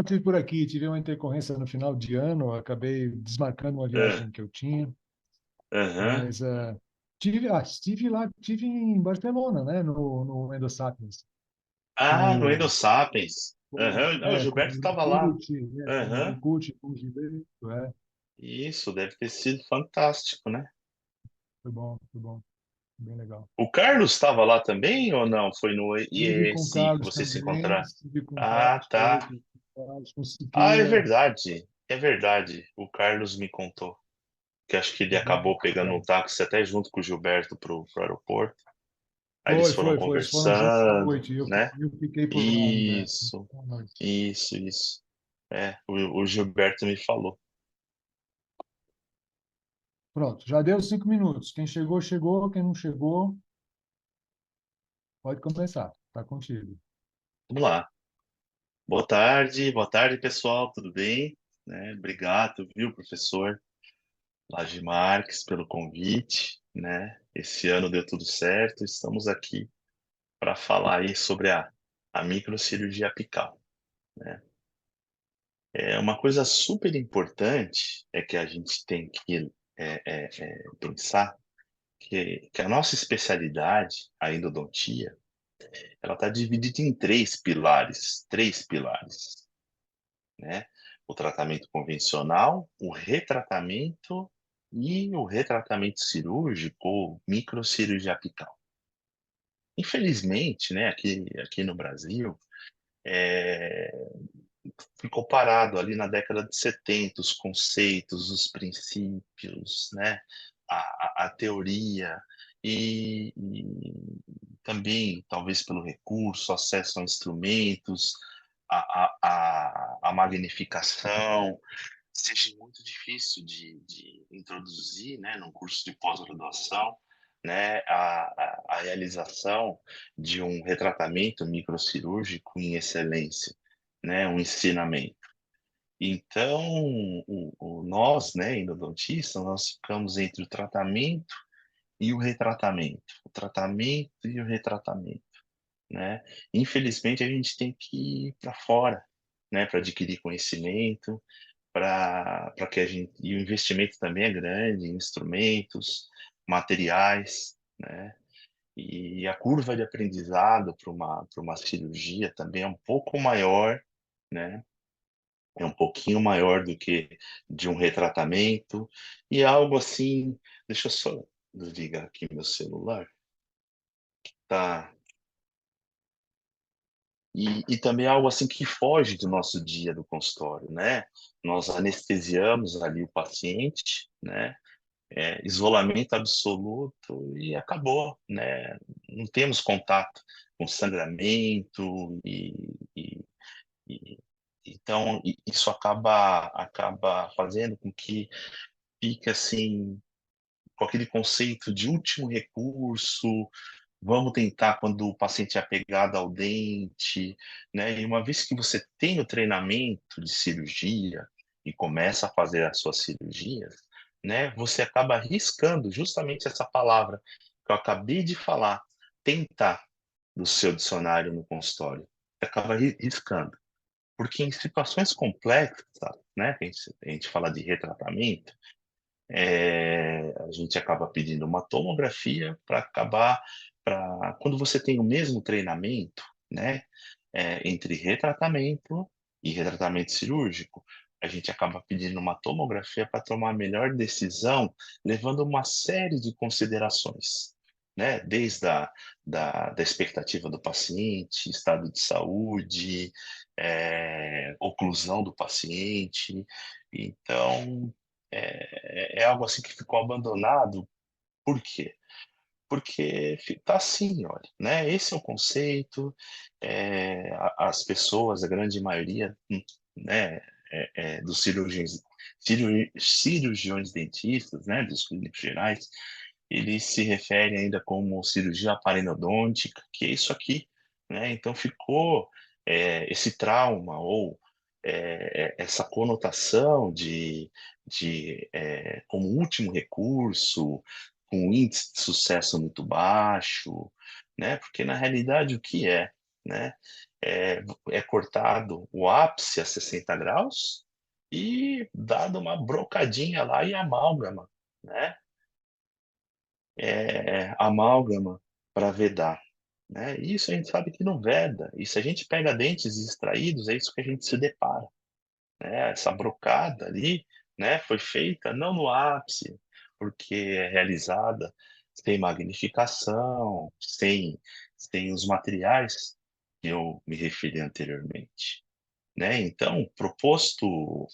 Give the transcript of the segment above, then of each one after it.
Estive por aqui, tive uma intercorrência no final de ano, acabei desmarcando uma Ah, viagem que eu tinha, aham. mas estive lá, estive em Barcelona, né, no EndoSapiens, Ah, no com, Endo Sapiens. Aham. Não, o com Gilberto o estava lá. Licute, né, Aham. com o Gilberto, Isso, deve ter sido fantástico, né? foi bom, bem legal. O Carlos estava lá também ou não? Foi no Estive com o IESI que Carlos vocês se também, encontraram? estive com o Ah, Carlos, falei tá. com o Carlos, com o Ah, é Siqueira, verdade. É verdade. O Carlos me contou que acho que ele bem acabou pegando um legal. táxi até junto com o Gilberto pro aeroporto. Aí eles foram Eles foram juntos à conversando, noite, e né? eu fiquei por lá ainda, Isso, à noite. isso. É, o Gilberto me falou. Pronto, já deu 5 minutos. Quem chegou, chegou. Quem não chegou, pode começar. Está contigo. Vamos lá. Boa tarde, pessoal, tudo bem? Né? Obrigado, viu, professor Laje Marques, pelo convite, né? Esse ano deu tudo certo, estamos aqui para falar aí sobre a microcirurgia apical, né? É uma coisa super importante é que a gente tem que pensar que a nossa especialidade, a endodontia, ela está dividida em três pilares, né? O tratamento convencional, o retratamento e o retratamento cirúrgico ou microcirurgia apical. Infelizmente, né, aqui no Brasil, é, ficou parado ali na década de 70, os conceitos, os princípios, né, a teoria e também, talvez pelo recurso, acesso a instrumentos, a magnificação, seja muito difícil de introduzir, né, num curso de pós-graduação, né, a realização de um retratamento microcirúrgico em excelência, né, um ensinamento. Então, nós, né, endodontistas, nós ficamos entre o tratamento e o tratamento e o retratamento, né? Infelizmente, a gente tem que ir para fora, né, para adquirir conhecimento, para que a gente e o investimento também é grande em instrumentos, materiais, né? E a curva de aprendizado para uma cirurgia também é um pouco maior, né? É um pouquinho maior do que de um retratamento e é algo assim. Deixa eu só desligar aqui meu celular, tá? E também é algo assim que foge do nosso dia do consultório, né? Nós anestesiamos ali o paciente, né? Isolamento absoluto e acabou, né? Não temos contato com sangramento e então isso acaba fazendo com que fique assim com aquele conceito de último recurso. Vamos tentar quando o paciente é apegado ao dente, né? E uma vez que você tem o treinamento de cirurgia e começa a fazer as suas cirurgias, né? Você acaba arriscando justamente essa palavra que eu acabei de falar, tentar, do seu dicionário no consultório. Você acaba riscando. Porque em situações complexas, né? A gente fala de retratamento, a gente acaba pedindo uma tomografia para quando você tem o mesmo treinamento, né, entre retratamento e retratamento cirúrgico, a gente acaba pedindo uma tomografia para tomar a melhor decisão, levando uma série de considerações, né, desde da expectativa do paciente, estado de saúde, oclusão do paciente. Então, é algo assim que ficou abandonado. Por quê? Porque tá assim, olha, né? Esse é o conceito. As pessoas, a grande maioria, né, dos cirurgiões dentistas, né, dos clínicos gerais, eles se referem ainda como cirurgia parenodôntica, que é isso aqui, né? Então ficou esse trauma ou essa conotação de como último recurso, com um índice de sucesso muito baixo, né? Porque na realidade o que é, né? é cortado o ápice a 60 graus e dado uma brocadinha lá e amálgama, né? Amálgama para vedar, né? Isso a gente sabe que não veda. E se a gente pega dentes extraídos, é isso que a gente se depara, né? Essa brocada ali, né, foi feita não no ápice, porque é realizada sem magnificação, sem os materiais que eu me referi anteriormente, né? Então, proposto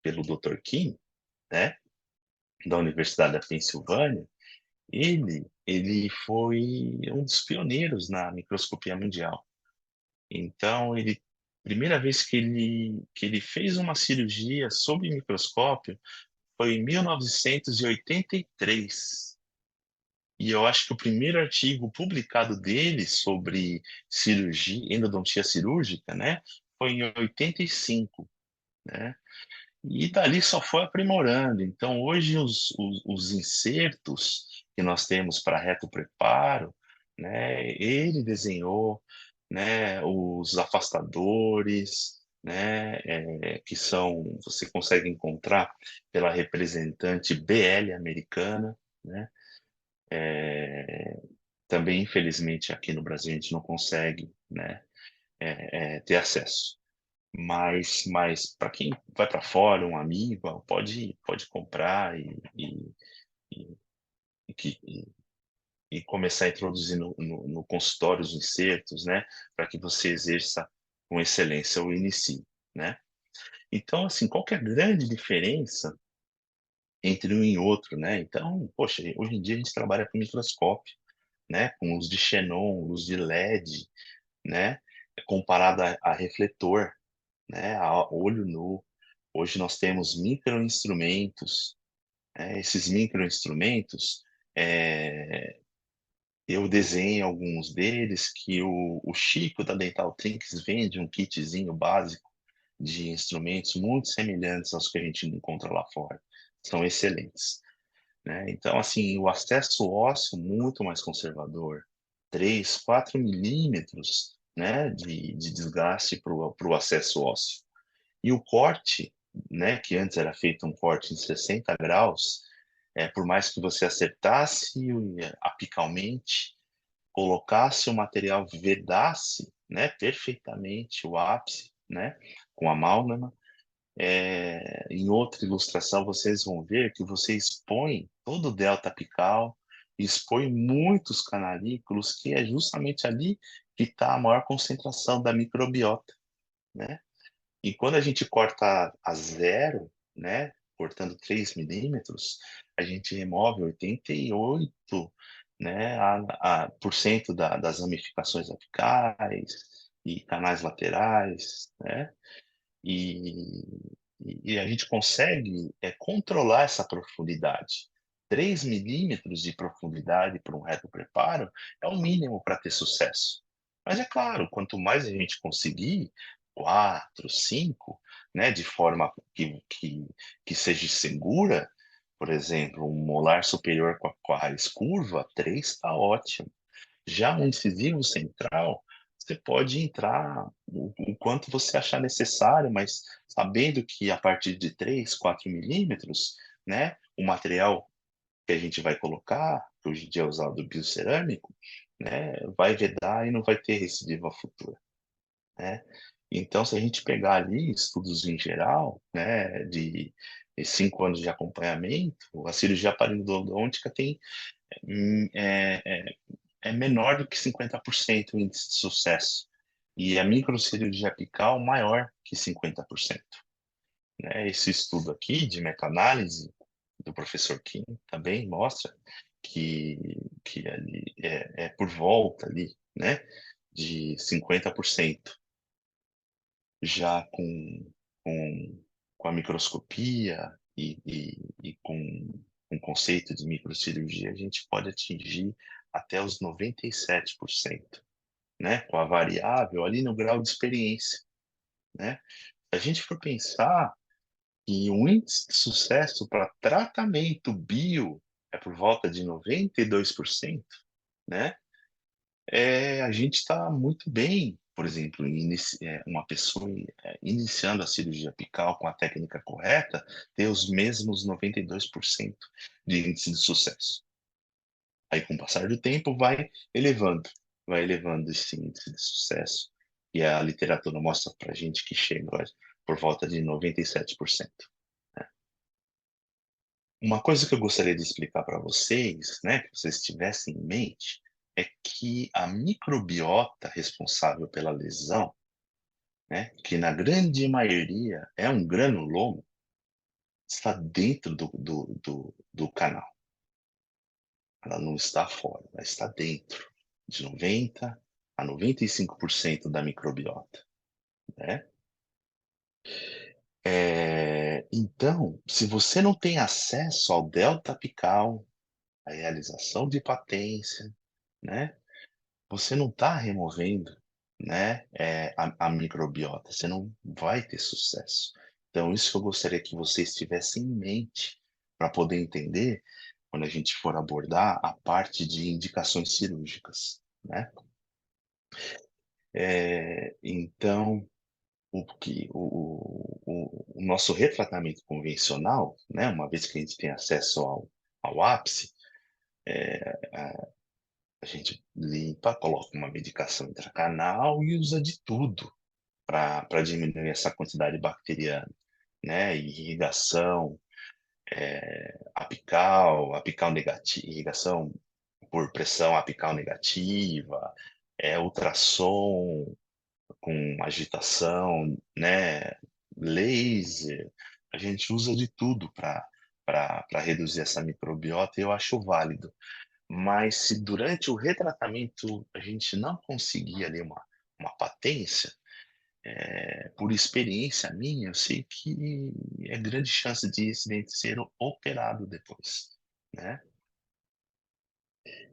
pelo Dr. Kim, né, da Universidade da Pensilvânia, ele foi um dos pioneiros na microscopia mundial. Então, primeira vez que ele fez uma cirurgia sob microscópio foi em 1983. E eu acho que o primeiro artigo publicado dele sobre cirurgia, endodontia cirúrgica, né, foi em 85, né? E dali só foi aprimorando. Então, hoje, os insertos que nós temos para reto preparo, né, ele desenhou, né, os afastadores, né, que você consegue encontrar pela representante BL americana, né, também, infelizmente, aqui no Brasil a gente não consegue, né, ter acesso. Mas para quem vai para fora, um amigo, pode comprar e, e, e começar a introduzir no consultório os insertos, né? Para que você exerça com excelência ou inicie, né? Então, assim, qual que é a grande diferença entre um e outro, né? Então, poxa, hoje em dia a gente trabalha com microscópio, né? Com luz de xenon, luz de LED, né? Comparado a refletor, né? A olho nu. Hoje nós temos microinstrumentos, né? Esses microinstrumentos, eu desenho alguns deles que o Chico da Dental Trinks vende um kitzinho básico de instrumentos muito semelhantes aos que a gente encontra lá fora. São excelentes, né? Então, assim, o acesso ósseo muito mais conservador, 3, 4 milímetros, né, de desgaste para o acesso ósseo. E o corte, né, que antes era feito um corte em 60 graus, por mais que você acertasse apicalmente, colocasse o material, vedasse, né, perfeitamente o ápice, né, com a amálgama, em outra ilustração vocês vão ver que você expõe todo o delta apical, expõe muitos canalículos, que é justamente ali que está a maior concentração da microbiota, né? E quando a gente corta a zero, né, cortando 3 milímetros, a gente remove 88, né, por cento das ramificações apicais e canais laterais, né? E, e a gente consegue controlar essa profundidade. 3 milímetros de profundidade para um reto preparo é o mínimo para ter sucesso. Mas é claro, quanto mais a gente conseguir, 4, 5, né, de forma que seja segura, por exemplo, um molar superior com a raiz curva, 3 está ótimo. Já no incisivo central, você pode entrar o quanto você achar necessário, mas sabendo que a partir de 3, 4 milímetros, né, o material que a gente vai colocar, que hoje em dia é usado biocerâmico, né, vai vedar e não vai ter recidiva futura, né? Então, se a gente pegar ali estudos em geral, né, de 5 anos de acompanhamento, a cirurgia parodontológica tem hum, é, é, é menor do que 50% o índice de sucesso. E a microcirurgia apical maior que 50%. Né? Esse estudo aqui de meta-análise do professor Kim também mostra que ali é por volta ali, né, de 50%. Já com, com a microscopia e com o conceito de microcirurgia, a gente pode atingir até os 97%, né? Com a variável ali no grau de experiência, né? Se a gente for pensar que o índice de sucesso para tratamento bio é por volta de 92%, né? A gente está muito bem, por exemplo, uma pessoa iniciando a cirurgia apical com a técnica correta, ter os mesmos 92% de índice de sucesso. Aí, com o passar do tempo, vai elevando esse índice de sucesso. E a literatura mostra para a gente que chega por volta de 97%. Né? Uma coisa que eu gostaria de explicar para vocês, né, que vocês tivessem em mente, é que a microbiota responsável pela lesão, né, que na grande maioria é um granuloma, está dentro do canal. Ela não está fora, ela está dentro de 90 a 95% da microbiota, né? Então, se você não tem acesso ao delta apical, à realização de patência, né? Você não está removendo, né, a microbiota, você não vai ter sucesso. Então, isso que eu gostaria que vocês tivessem em mente para poder entender quando a gente for abordar a parte de indicações cirúrgicas, né? Então, o nosso retratamento convencional, né, uma vez que a gente tem acesso ao ápice, a gente limpa, coloca uma medicação intracanal e usa de tudo para diminuir essa quantidade bacteriana, né? Irrigação apical negativa, irrigação por pressão apical negativa, ultrassom com agitação, né? Laser, a gente usa de tudo para reduzir essa microbiota e eu acho válido. Mas se durante o retratamento a gente não conseguir ali uma patência, por experiência minha, eu sei que é grande chance de esse dente ser operado depois, né?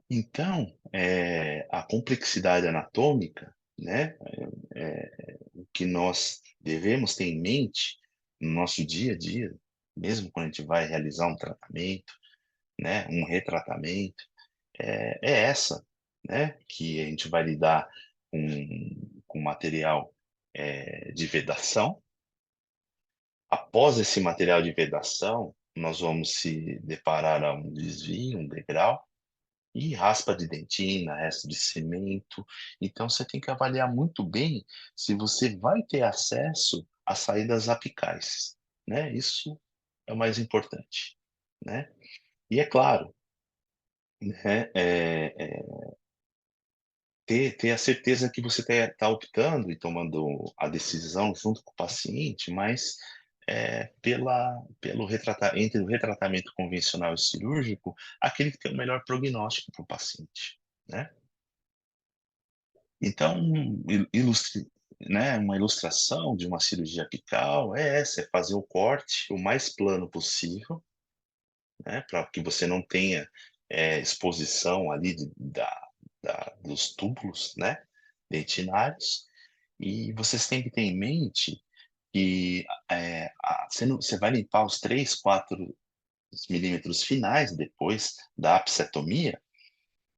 Então, a complexidade anatômica, né, o que nós devemos ter em mente no nosso dia a dia, mesmo quando a gente vai realizar um tratamento, né, um retratamento, é essa, né, que a gente vai lidar com material de vedação. Após esse material de vedação, nós vamos se deparar a um desvio, um degrau, e raspa de dentina, resto de cimento. Então, você tem que avaliar muito bem se você vai ter acesso às saídas apicais, né? Isso é o mais importante, né? E é claro, né, ter a certeza que você está optando e tomando a decisão junto com o paciente, mas entre o retratamento convencional e cirúrgico, aquele que tem o melhor prognóstico para o paciente, né? Então, né, uma ilustração de uma cirurgia apical é essa, é fazer o corte o mais plano possível, né, para que você não tenha exposição ali dos túbulos, né, dentinários. E vocês têm que ter em mente que você vai limpar os 3, 4 milímetros finais depois da apsetomia,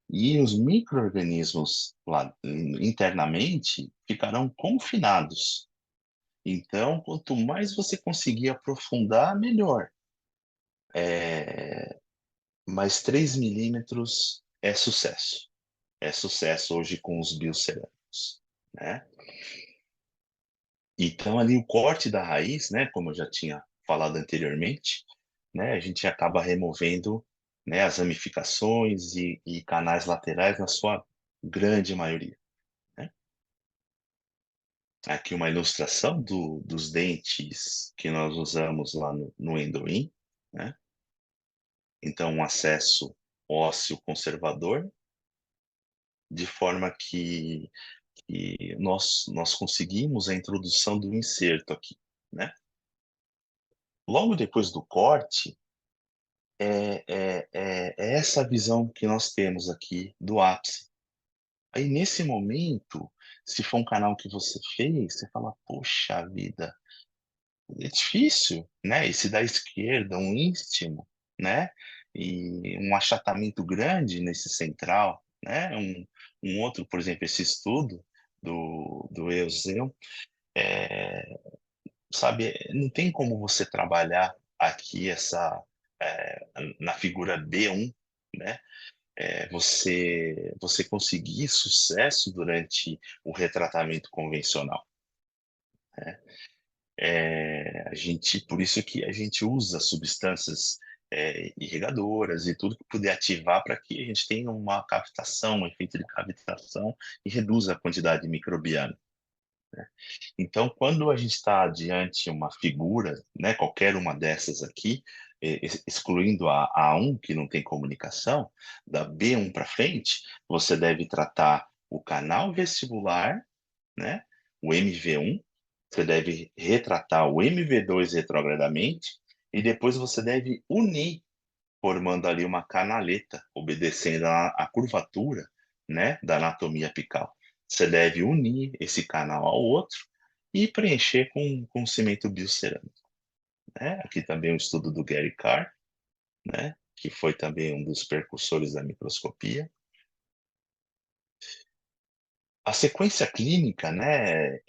e os micro-organismos lá internamente ficarão confinados. Então, quanto mais você conseguir aprofundar, melhor. Mas 3 milímetros é sucesso. É sucesso hoje com os biocerâmicos, né? Então, ali o corte da raiz, né, como eu já tinha falado anteriormente, né, a gente acaba removendo, né, as ramificações e canais laterais na sua grande maioria, né? Aqui uma ilustração dos dentes que nós usamos lá no Endoim, né? Então, um acesso ósseo conservador, de forma que nós conseguimos a introdução do inserto aqui, né? Logo depois do corte, é essa visão que nós temos aqui do ápice. Aí, nesse momento, se for um canal que você fez, você fala, poxa vida, é difícil, né? Esse da esquerda, um istmo, né? E um achatamento grande nesse central, né? Um outro, por exemplo, esse estudo do Euseu, é, sabe, não tem como você trabalhar aqui na figura B1, né? Você conseguir sucesso durante o retratamento convencional, né? Por isso que a gente usa substâncias irrigadoras e tudo que puder ativar para que a gente tenha uma cavitação, um efeito de cavitação e reduza a quantidade microbiana. Então, quando a gente está diante de uma figura, né, qualquer uma dessas aqui, excluindo a A1, que não tem comunicação, da B1 para frente, você deve tratar o canal vestibular, né, o MV1, você deve retratar o MV2 retrogradamente, e depois você deve unir, formando ali uma canaleta, obedecendo a curvatura, né, da anatomia apical. Você deve unir esse canal ao outro e preencher com cimento biocerâmico, né? Aqui também o estudo do Gary Carr, né, que foi também um dos precursores da microscopia. A sequência clínica, né,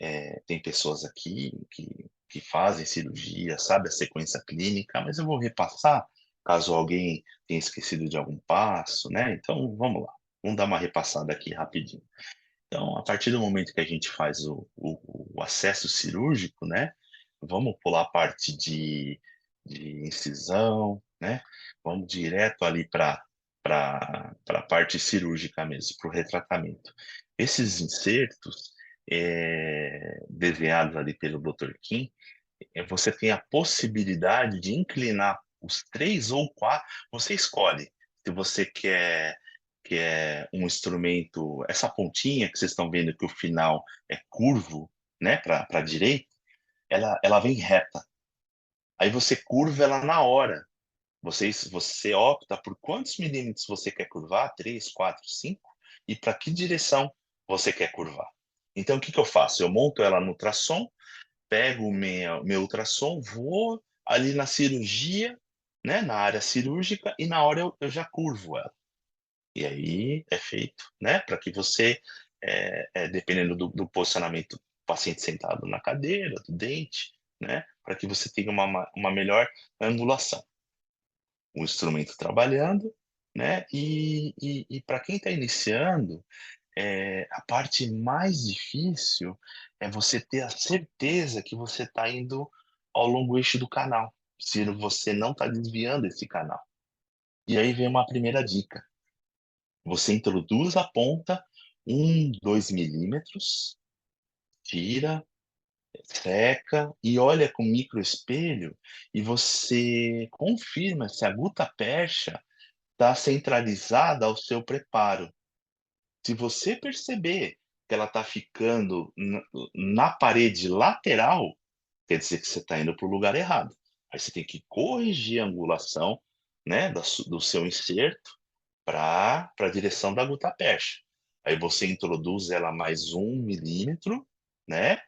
tem pessoas aqui que fazem cirurgia, sabe a sequência clínica, mas eu vou repassar, caso alguém tenha esquecido de algum passo, né? Então, vamos lá, vamos dar uma repassada aqui rapidinho. Então, a partir do momento que a gente faz o acesso cirúrgico, né, vamos pular a parte de incisão, né? Vamos direto ali para a parte cirúrgica mesmo, para o retratamento. Esses insertos, desenhados ali pelo Dr. Kim, você tem a possibilidade de inclinar os três ou quatro, você escolhe se você quer um instrumento, essa pontinha que vocês estão vendo que o final é curvo, né, para a direita, ela vem reta. Aí você curva ela na hora. Você opta por quantos milímetros você quer curvar, 3, 4, 5, e para que direção você quer curvar. Então, o que que eu faço? Eu monto ela no ultrassom, pego o meu ultrassom, vou ali na cirurgia, né, na área cirúrgica, e na hora eu já curvo ela. E aí é feito, né, para que você, dependendo do posicionamento do paciente sentado na cadeira, do dente, né, para que você tenha uma melhor angulação. O instrumento trabalhando, né, e para quem está iniciando, a parte mais difícil é você ter a certeza que você está indo ao longo eixo do canal, se você não está desviando esse canal. E aí vem uma primeira dica. Você introduz a ponta 1, 2 milímetros, tira, seca e olha com microespelho e você confirma se a guta percha está centralizada ao seu preparo. Se você perceber que ela está ficando na parede lateral, quer dizer que você está indo para o lugar errado. Aí você tem que corrigir a angulação, né, do seu inserto para a direção da gutapercha. Aí você introduz ela mais 1 milímetro, né,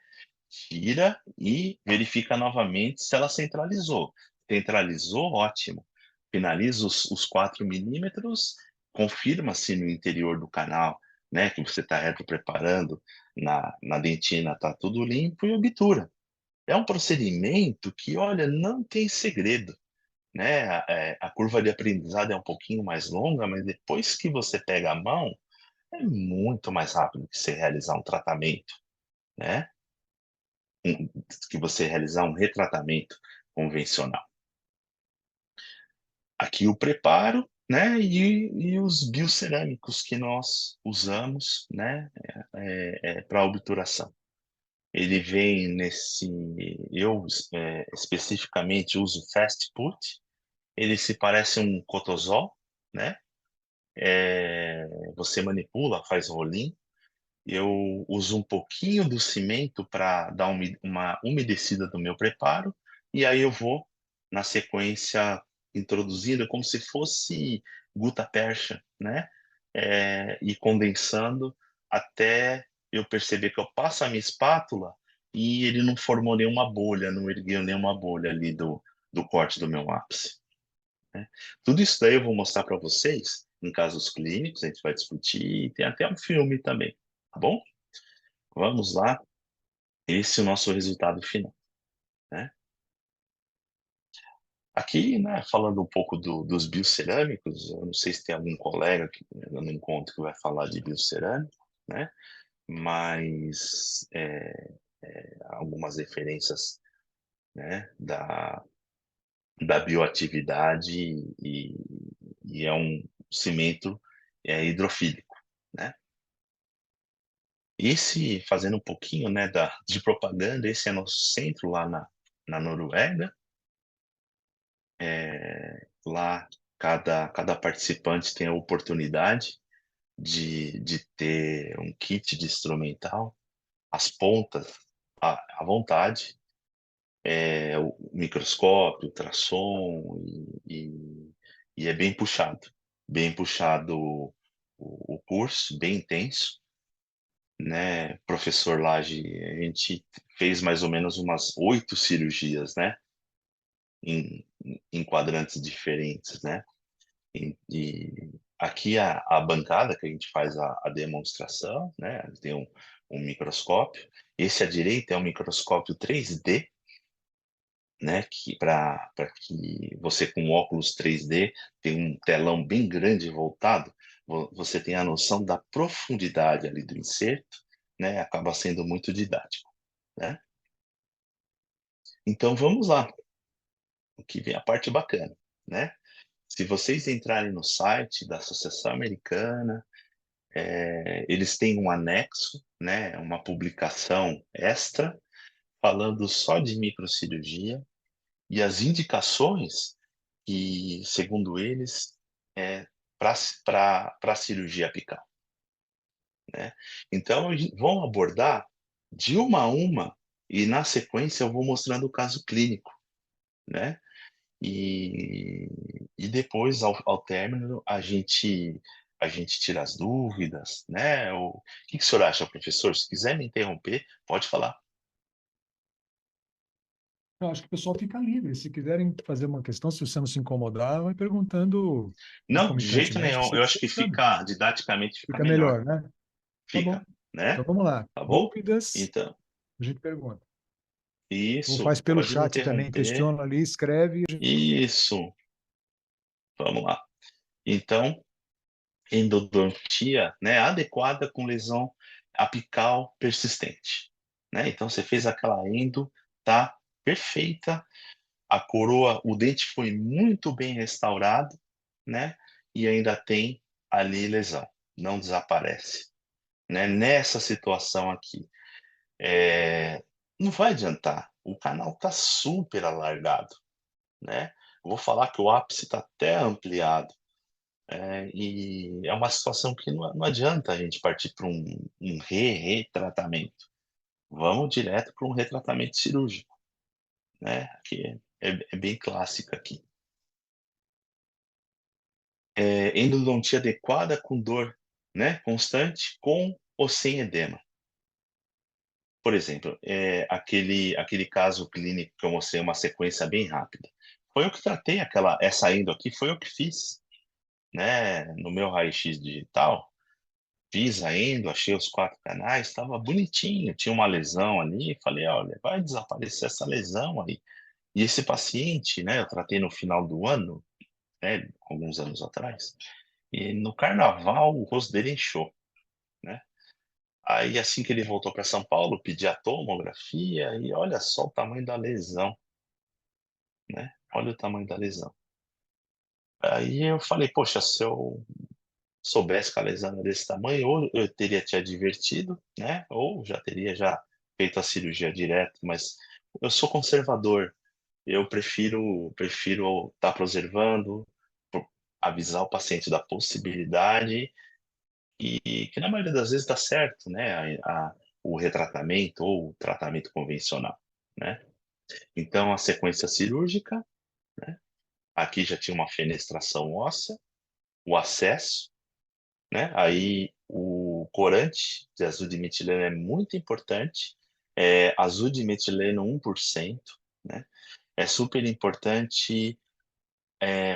tira e verifica novamente se ela centralizou. Centralizou, ótimo. Finaliza os 4 milímetros, confirma se no interior do canal, né, que você está reto preparando, na dentina está tudo limpo e obtura. É um procedimento que, olha, não tem segredo, né? A curva de aprendizado é um pouquinho mais longa, mas depois que você pega a mão, é muito mais rápido que você realizar um tratamento, né? Que você realizar um retratamento convencional. Aqui o preparo, né? E os biocerâmicos que nós usamos, né? Para obturação. Ele vem eu especificamente uso Fast Put. Ele se parece um cotosol, né? Você manipula, faz rolinho. Eu uso um pouquinho do cimento para dar uma umedecida do meu preparo, e aí eu vou, na sequência, introduzindo como se fosse guta percha, né? E condensando até eu perceber que eu passo a minha espátula e ele não formou nenhuma bolha, não ergueu nenhuma bolha ali do corte do meu ápice, né? Tudo isso daí eu vou mostrar para vocês em casos clínicos, a gente vai discutir, e tem até um filme também, tá bom? Vamos lá, esse é o nosso resultado final, né? Aqui, né, falando um pouco dos biocerâmicos, eu não sei se tem algum colega que eu não encontro que vai falar de biocerâmico, né? Mas algumas referências, né, da bioatividade e é um cimento hidrofílico, né? Esse, fazendo um pouquinho, né, de propaganda, esse é nosso centro lá na Noruega. Lá, cada participante tem a oportunidade de ter um kit de instrumental, as pontas à vontade, o microscópio, ultrassom, e é bem puxado o curso, bem intenso, né? Professor Lage, a gente fez mais ou menos umas 8 cirurgias, né? Em quadrantes diferentes, né? E aqui a bancada que a gente faz a demonstração, né? Tem um microscópio. Esse à direita é um microscópio 3D, né? Que para que você com óculos 3D tem um telão bem grande voltado, você tem a noção da profundidade ali do inserto, né? Acaba sendo muito didático, né? Então vamos lá, o que vem a parte bacana, né? Se vocês entrarem no site da Associação Americana, eles têm um anexo, né? Uma publicação extra falando só de microcirurgia e as indicações que, segundo eles, é para cirurgia apical, né? Então, vão abordar de uma a uma e, na sequência, eu vou mostrando o caso clínico, né? E, e depois, ao término, a gente tira as dúvidas, né? O que o senhor acha, professor? Se quiser me interromper, pode falar. Eu acho que o pessoal fica livre. Se quiserem fazer uma questão, se você não se incomodar, vai perguntando Não, de jeito concomitantemente o que nenhum. você Eu acho quiser, que sabe? fica, didaticamente, fica Fica melhor. melhor, né? Tá bom. Fica, né? Então vamos lá. Tá bom? Dúvidas, Então, a gente pergunta. Ou isso, faz pelo pode me chat também, interromper. questiona ali, escreve. Isso, vamos lá. Então, endodontia, né, adequada com lesão apical persistente, né? Então você fez aquela endo, tá perfeita, a coroa, o dente foi muito bem restaurado, né? E ainda tem ali lesão, não desaparece, né? Nessa situação aqui, não vai adiantar, o canal tá super alargado, né? Eu vou falar que o ápice está até ampliado. E é uma situação que não adianta a gente partir para um retratamento. Vamos direto para um retratamento cirúrgico, né? Que é bem clássica aqui. Endodontia adequada com dor, né? Constante, com ou sem edema. Por exemplo, aquele caso clínico que eu mostrei uma sequência bem rápida. Foi eu que tratei essa endo aqui, foi eu que fiz, né? No meu raio-x digital, fiz a endo, achei os 4 canais, estava bonitinho, tinha uma lesão ali, falei: "Olha, vai desaparecer essa lesão aí". E esse paciente, né, eu tratei no final do ano, né, alguns anos atrás, e no carnaval o rosto dele inchou, né. Aí assim que ele voltou para São Paulo, pedi a tomografia e olha só o tamanho da lesão, né, olha o tamanho da lesão. Aí eu falei: "Poxa, se eu soubesse que a lesão era desse tamanho, ou eu teria te advertido, né, ou já teria feito a cirurgia direto, mas eu sou conservador, eu prefiro estar preservando, avisar o paciente da possibilidade e que na maioria das vezes dá certo, né, o retratamento ou o tratamento convencional, né. Então a sequência cirúrgica, né, aqui já tinha uma fenestração óssea, o acesso, né? Aí o corante de azidimetileno é muito importante, azidimetileno 1%, né? É super importante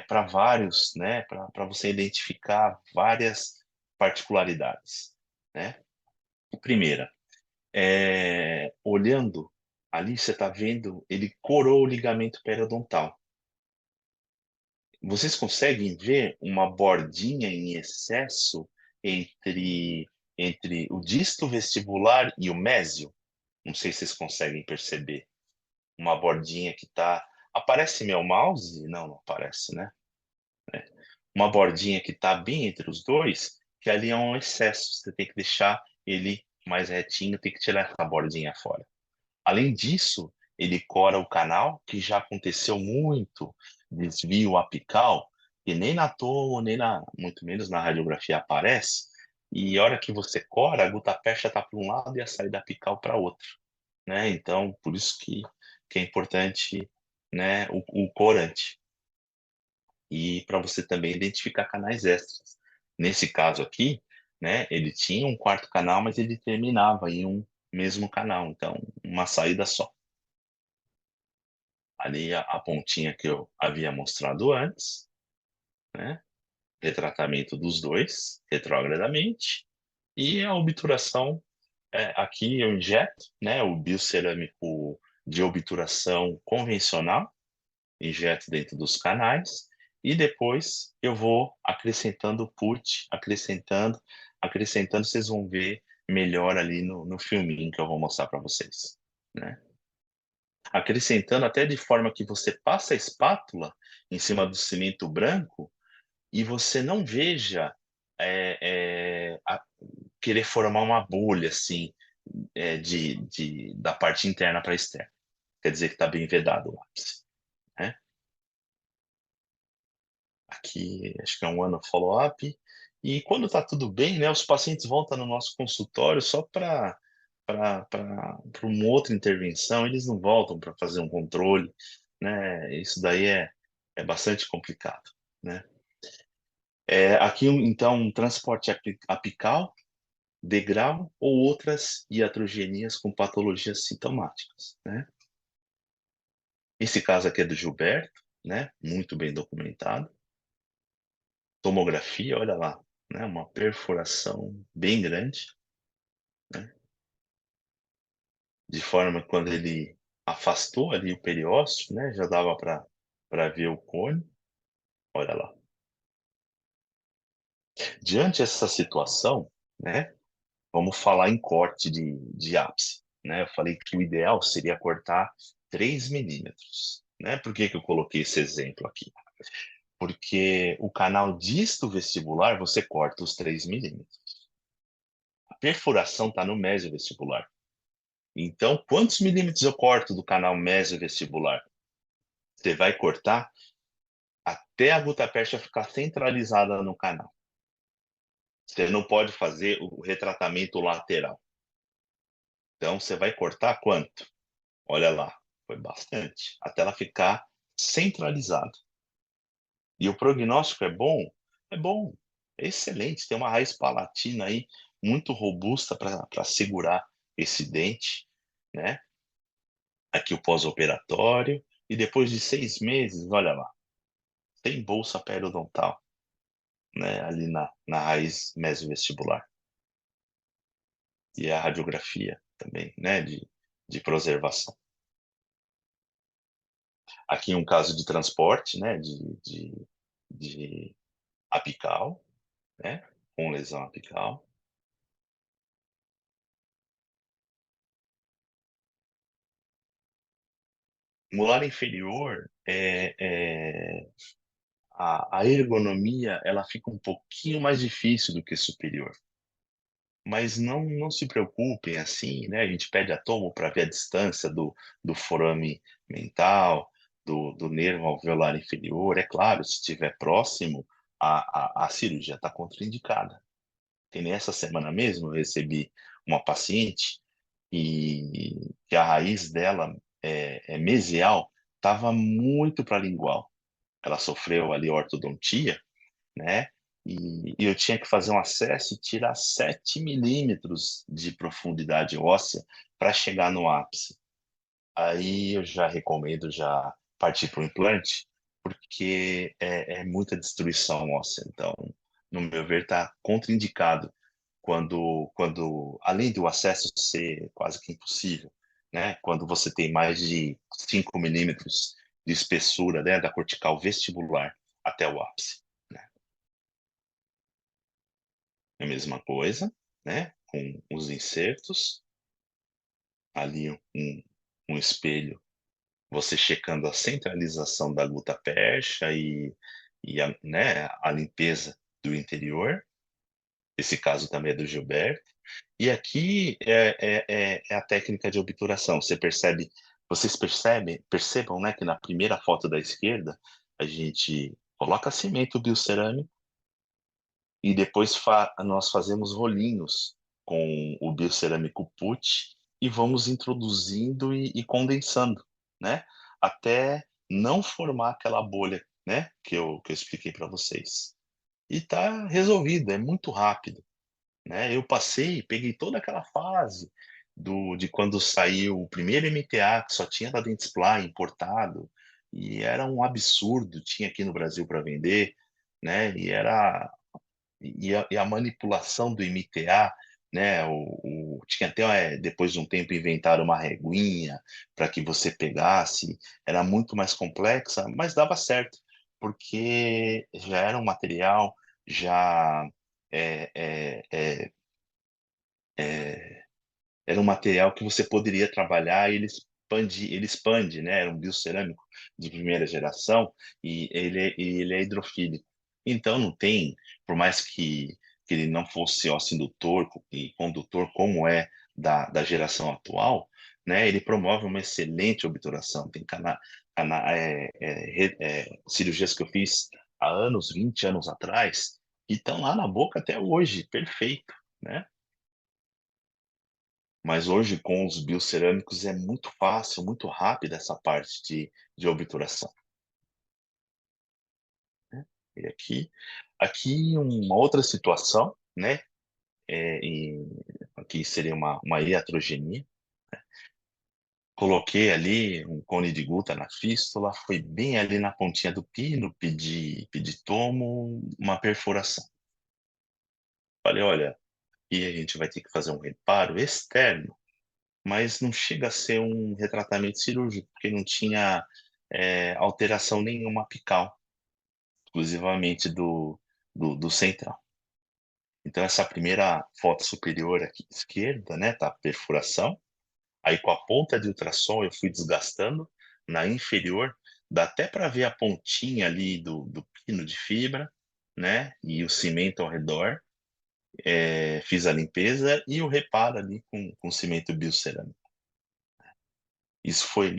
para vários, né? Para você identificar várias particularidades, né? Primeira, olhando ali, você está vendo, ele corou o ligamento periodontal. Vocês conseguem ver uma bordinha em excesso entre o disto vestibular e o mésio? Não sei se vocês conseguem perceber. Uma bordinha que está. Aparece meu mouse? Não, não aparece, né? Uma bordinha que está bem entre os dois, que ali é um excesso. Você tem que deixar ele mais retinho, tem que tirar essa bordinha fora. Além disso, ele cora o canal, que já aconteceu muito desvio apical, e nem na tomo, nem muito menos na radiografia aparece. E a hora que você cora, a gutapercha está para um lado e a saída apical para outro, né? Então, por isso que é importante, né, o corante. E para você também identificar canais extras. Nesse caso aqui, né, ele tinha um quarto canal, mas ele terminava em um mesmo canal, então uma saída só. Ali a pontinha que eu havia mostrado antes, né? Retratamento dos dois retrogradamente e a obturação, aqui eu injeto, né? O biocerâmico de obturação convencional, injeto dentro dos canais e depois eu vou acrescentando put, acrescentando, vocês vão ver melhor ali no filminho que eu vou mostrar para vocês, né? Acrescentando até de forma que você passa a espátula em cima do cimento branco e você não veja é, querer formar uma bolha assim da parte interna para externa. Quer dizer que está bem vedado o lápis, né? Aqui acho que é um ano follow-up. E quando está tudo bem, né, os pacientes voltam no nosso consultório só para uma outra intervenção, eles não voltam para fazer um controle, né? Isso daí é bastante complicado, né? Aqui, então, um transporte apical, degrau ou outras iatrogenias com patologias sintomáticas, né? Esse caso aqui é do Gilberto, né? Muito bem documentado. Tomografia, olha lá, né? Uma perfuração bem grande, né? De forma que quando ele afastou ali o periósteo, né? Já dava para ver o cone, olha lá. Diante dessa situação, né? Vamos falar em corte de ápice, né? Eu falei que o ideal seria cortar 3 milímetros, né? Por que que eu coloquei esse exemplo aqui? Porque o canal disto vestibular você corta os 3 milímetros. A perfuração está no mesiovestibular. Então, quantos milímetros eu corto do canal mesiovestibular? Você vai cortar até a gutapercha ficar centralizada no canal. Você não pode fazer o retratamento lateral. Então, você vai cortar quanto? Olha lá, foi bastante, até ela ficar centralizada. E o prognóstico é bom? É bom, é excelente. Tem uma raiz palatina aí muito robusta para segurar esse dente, né? Aqui o pós-operatório. E depois de 6 meses, olha lá, tem bolsa periodontal, né? Ali na raiz mesovestibular. E a radiografia também, né? De preservação. Aqui um caso de transporte, né? De apical, né? Com lesão apical. Molar inferior, a ergonomia ela fica um pouquinho mais difícil do que superior. Mas não se preocupem assim, né? A gente pede a tomo para ver a distância do forame mental, do nervo alveolar inferior. É claro, se estiver próximo, a cirurgia está contraindicada. Que nem essa semana mesmo eu recebi uma paciente e que a raiz dela mesial estava muito para lingual. Ela sofreu ali ortodontia, né? E eu tinha que fazer um acesso e tirar 7 milímetros de profundidade óssea para chegar no ápice. Aí eu já recomendo já partir para o implante, porque é muita destruição óssea. Então, no meu ver, está contraindicado quando além do acesso ser quase que impossível, né? Quando você tem mais de 5 milímetros de espessura, né, da cortical vestibular até o ápice, né? É a mesma coisa, né? Com os insertos, ali um espelho, você checando a centralização da gutta percha e a, né, a limpeza do interior. Esse caso também é do Gilberto. E aqui é a técnica de obturação. Vocês percebam, né, que na primeira foto da esquerda a gente coloca cimento biocerâmico e depois nós fazemos rolinhos com o biocerâmico put e vamos introduzindo e condensando, né, até não formar aquela bolha, né, que eu expliquei para vocês. E tá resolvido, é muito rápido, né? Eu peguei toda aquela fase de quando saiu o primeiro MTA, que só tinha da Dentsply importado, e era um absurdo, tinha aqui no Brasil para vender, né? E a manipulação do MTA, né? Tinha até, depois de um tempo, inventaram uma reguinha para que você pegasse, era muito mais complexa, mas dava certo, porque já era um material já é, é, é, é, era um material que você poderia trabalhar e ele expande, né? Era um biocerâmico de primeira geração e ele é hidrofílico. Então não tem, por mais que ele não fosse ósseo indutor e condutor como é da geração atual, né? Ele promove uma excelente obturação. Tem cirurgias que eu fiz há anos, 20 anos atrás, e estão lá na boca até hoje, perfeito, né? Mas hoje, com os biocerâmicos, é muito fácil, muito rápida essa parte de obturação, né. E aqui uma outra situação, né, aqui seria uma iatrogenia. Coloquei ali um cone de guta na fístula, foi bem ali na pontinha do pino, pedi tomo, uma perfuração. Falei: "Olha, aqui a gente vai ter que fazer um reparo externo, mas não chega a ser um retratamento cirúrgico, porque não tinha, alteração nenhuma apical, exclusivamente do central. Então essa primeira foto superior aqui esquerda, né, tá a perfuração, aí com a ponta de ultrassom eu fui desgastando, na inferior dá até para ver a pontinha ali do pino de fibra, né, e o cimento ao redor, fiz a limpeza e o reparo ali com cimento biocerâmico. Isso foi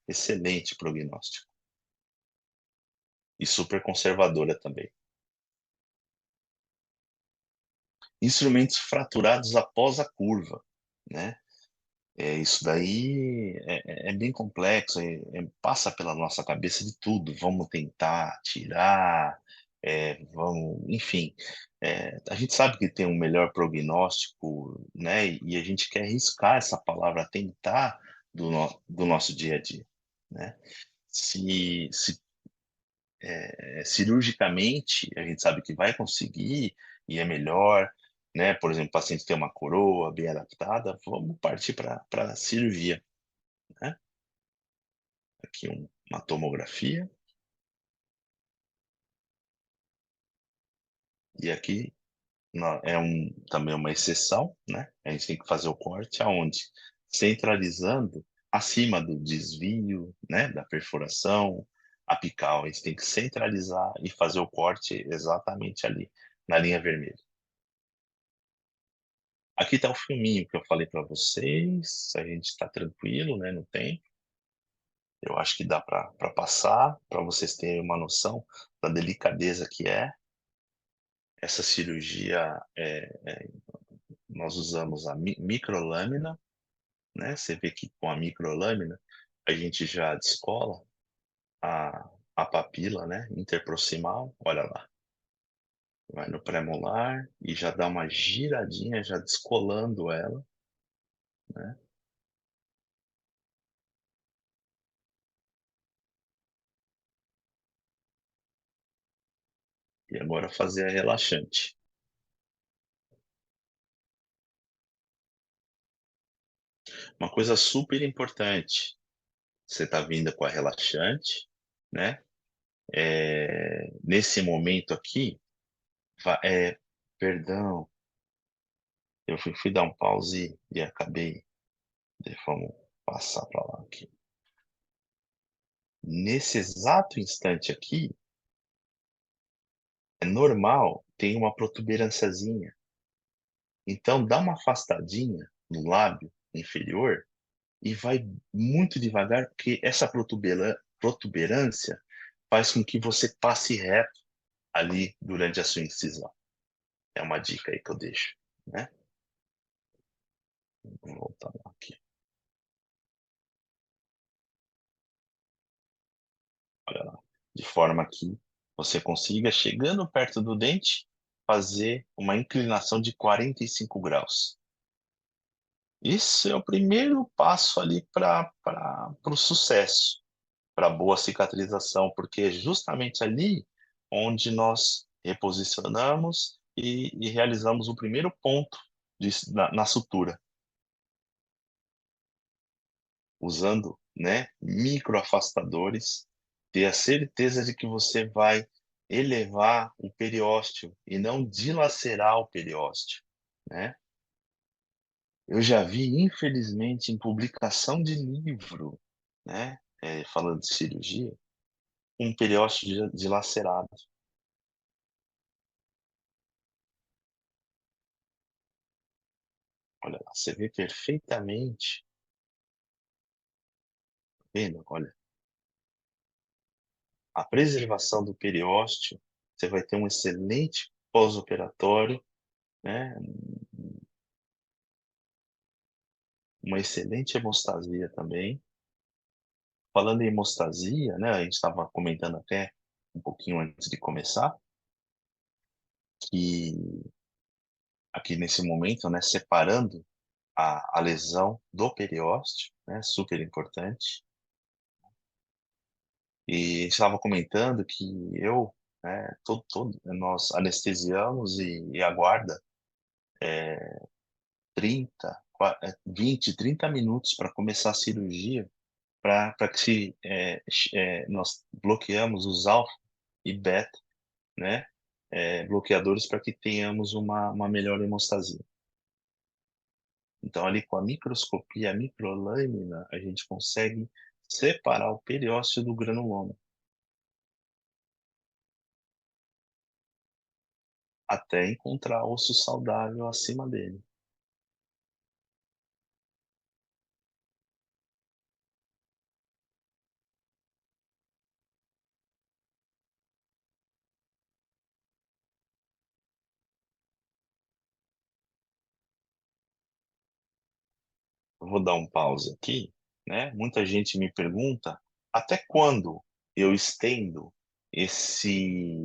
excelente prognóstico. E super conservadora também. Instrumentos fraturados após a curva, né. Isso daí é bem complexo, passa pela nossa cabeça de tudo, vamos tentar tirar, vamos enfim, a gente sabe que tem um melhor prognóstico, né, e a gente quer riscar essa palavra tentar do nosso dia a dia, né. Se cirurgicamente, a gente sabe que vai conseguir e é melhor, né? Por exemplo, o paciente tem uma coroa bem adaptada, vamos partir para cirurgia, né? Aqui uma tomografia e aqui também uma exceção, né? A gente tem que fazer o corte aonde? Centralizando acima do desvio, né? Da perfuração apical, a gente tem que centralizar e fazer o corte exatamente ali, na linha vermelha. Aqui está o filminho que eu falei para vocês, a gente está tranquilo, né, no tempo. Eu acho que dá para passar, para vocês terem uma noção da delicadeza que é. Essa cirurgia, nós usamos a microlâmina, né, você vê que com a microlâmina a gente já descola a papila, né, interproximal, olha lá. Vai no pré-molar e já dá uma giradinha, já descolando ela, né. E agora fazer a relaxante. Uma coisa super importante, você está vindo com a relaxante, né? Nesse momento aqui, perdão, eu fui dar um pause e acabei, vamos passar para lá aqui. Nesse exato instante aqui, é normal, tem uma protuberânciazinha. Então, dá uma afastadinha no lábio inferior e vai muito devagar, porque essa protuberância faz com que você passe reto ali durante a sua incisão. É uma dica aí que eu deixo, né? Vou voltar lá aqui. Olha lá. De forma que você consiga, chegando perto do dente, fazer uma inclinação de 45 graus. Isso é o primeiro passo ali para o sucesso, para boa cicatrização, porque é justamente ali onde nós reposicionamos e realizamos o primeiro ponto na sutura, usando, né, microafastadores, ter a certeza de que você vai elevar o periósteo e não dilacerar o periósteo, né? Eu já vi, infelizmente, em publicação de livro, né, falando de cirurgia, um periósteo dilacerado. Olha lá, você vê perfeitamente, tá vendo? Olha, a preservação do periósteo, você vai ter um excelente pós-operatório, né, uma excelente hemostasia também. Falando em hemostasia, né, a gente estava comentando até um pouquinho antes de começar, que aqui nesse momento, né, separando a lesão do periósteo, né, super importante. E estava comentando que eu, né, nós anestesiamos e aguarda 20, 30 minutos para começar a cirurgia, para que nós bloqueamos os alfa e beta, né, bloqueadores para que tenhamos uma melhor hemostasia. Então, ali com a microscopia, a microlâmina, a gente consegue separar o periósteo do granuloma, até encontrar osso saudável acima dele. Eu vou dar um pause aqui, né? Muita gente me pergunta até quando eu estendo esse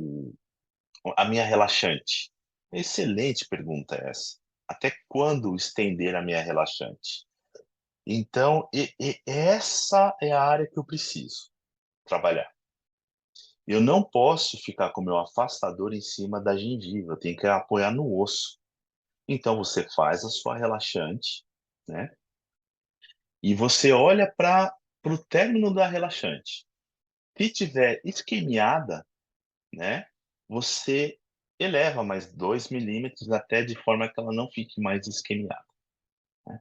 a minha relaxante. Excelente pergunta essa. Até quando estender a minha relaxante? Então, essa é a área que eu preciso trabalhar. Eu não posso ficar com o meu afastador em cima da gengiva, eu tenho que apoiar no osso. Então, você faz a sua relaxante, né? E você olha para o término da relaxante. Se tiver esquemiada, né? Você eleva mais 2 milímetros até de forma que ela não fique mais esquemiada, né?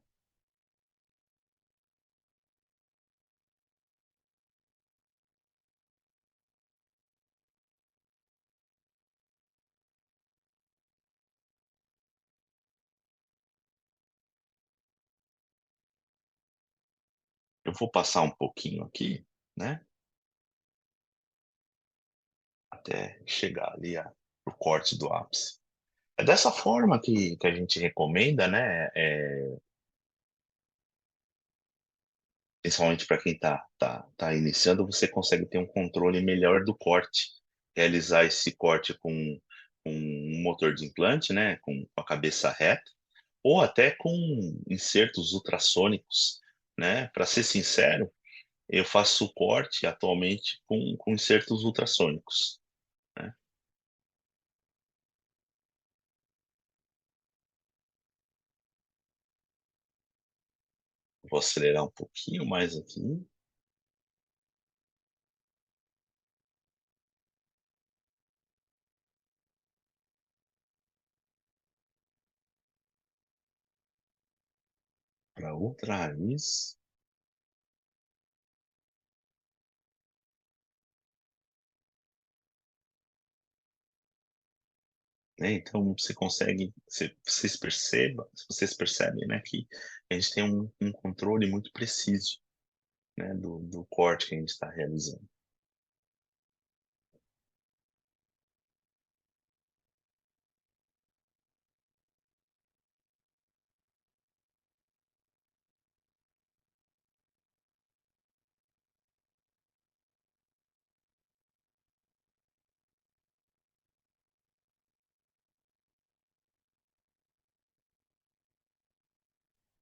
Eu vou passar um pouquinho aqui, né? Até chegar ali o corte do ápice. É dessa forma que a gente recomenda, né? Principalmente para quem tá iniciando, você consegue ter um controle melhor do corte. Realizar esse corte com um motor de implante, né? Com a cabeça reta, ou até com insertos ultrassônicos, né? Para ser sincero, eu faço o corte atualmente com insertos ultrassônicos, né? Vou acelerar um pouquinho mais aqui. Para outra raiz. Né? Então você consegue, vocês percebem, né, que a gente tem um controle muito preciso, né, do corte que a gente está realizando.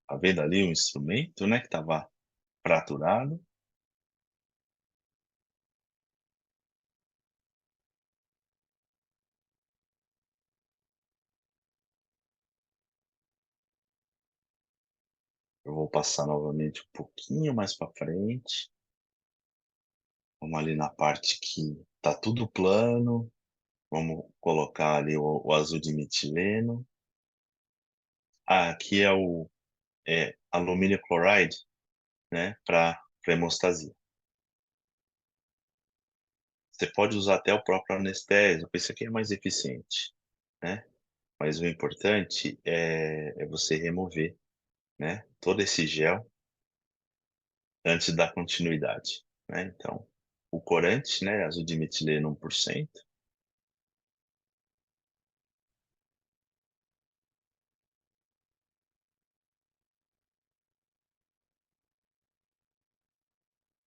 Tá vendo ali o instrumento, né, que estava fraturado? Eu vou passar novamente um pouquinho mais para frente. Vamos ali na parte que tá tudo plano. Vamos colocar ali o azul de metileno. Ah, aqui é o alumínio chloride, né, para hemostasia. Você pode usar até o próprio anestésico, esse aqui é mais eficiente, né? Mas o importante é você remover, né, todo esse gel antes da continuidade, né? Então, o corante, né, azul de metileno 1%.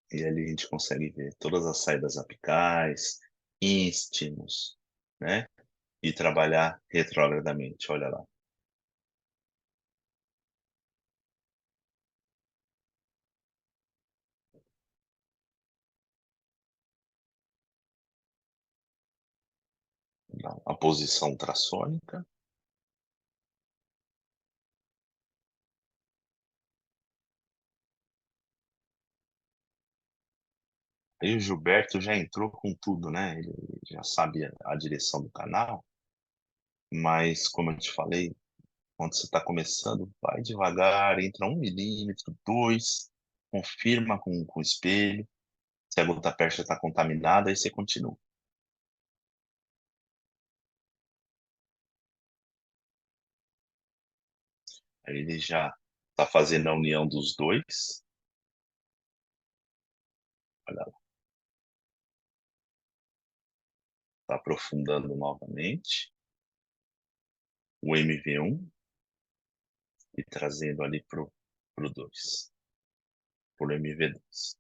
E ali a gente consegue ver todas as saídas apicais, istmos, né? E trabalhar retrogradamente, olha lá. A posição ultrassônica. Aí o Gilberto já entrou com tudo, né? Ele já sabe a direção do canal, mas como eu te falei, quando você está começando, vai devagar, entra 1 milímetro, dois, confirma com o espelho. Se a gota percha está contaminada, aí você continua. Aí ele já está fazendo a união dos dois. Olha lá, está aprofundando novamente o MV1 e trazendo ali pro 2, pro MV2.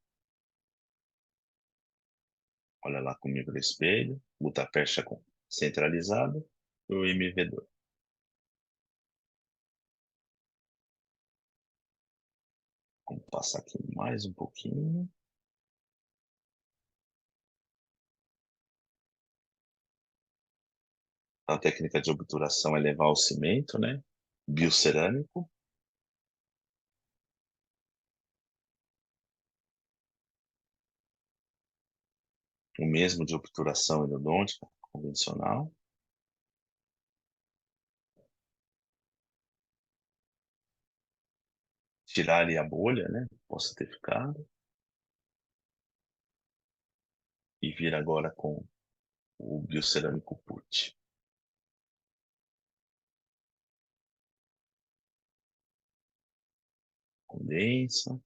Olha lá comigo no espelho, gota percha centralizada e o MV2. Vamos passar aqui mais um pouquinho. A técnica de obturação é levar o cimento, né? Biocerâmico, o mesmo de obturação endodôntica convencional. Tirar ali a bolha, né? Possa ter ficado. E vir agora com o biocerâmico put. Condensa.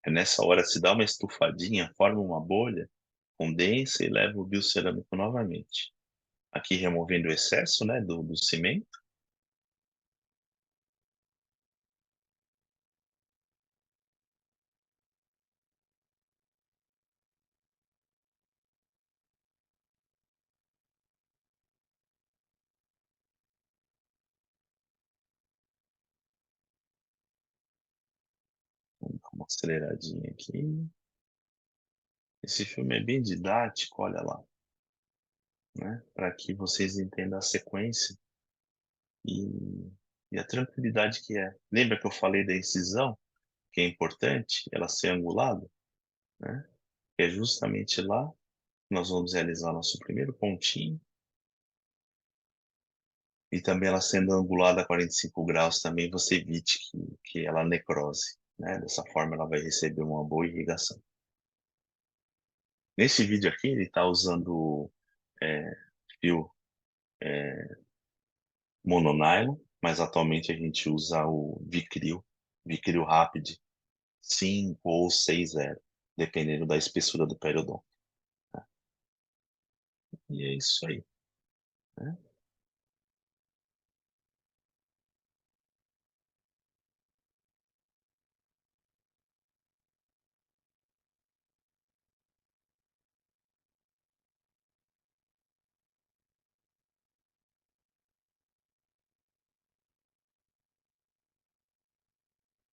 É nessa hora se dá uma estufadinha, forma uma bolha, condensa e leva o biocerâmico novamente. Aqui removendo o excesso, né, do cimento. Vamos dar uma aceleradinha aqui. Esse filme é bem didático, olha lá. né? Para que vocês entendam a sequência e, e a tranquilidade que é. Lembra que eu falei da incisão, que é importante ela ser angulada, né? Que é justamente lá que nós vamos realizar nosso primeiro pontinho. E também ela sendo angulada a 45 graus, também você evite que ela necrose, né? Dessa forma ela vai receber uma boa irrigação. Nesse vídeo aqui ele está usando é, fio mononylon, mas atualmente a gente usa o Vicryl Rapid 5 ou 6.0, dependendo da espessura do periodonto. Tá? E é isso aí, né?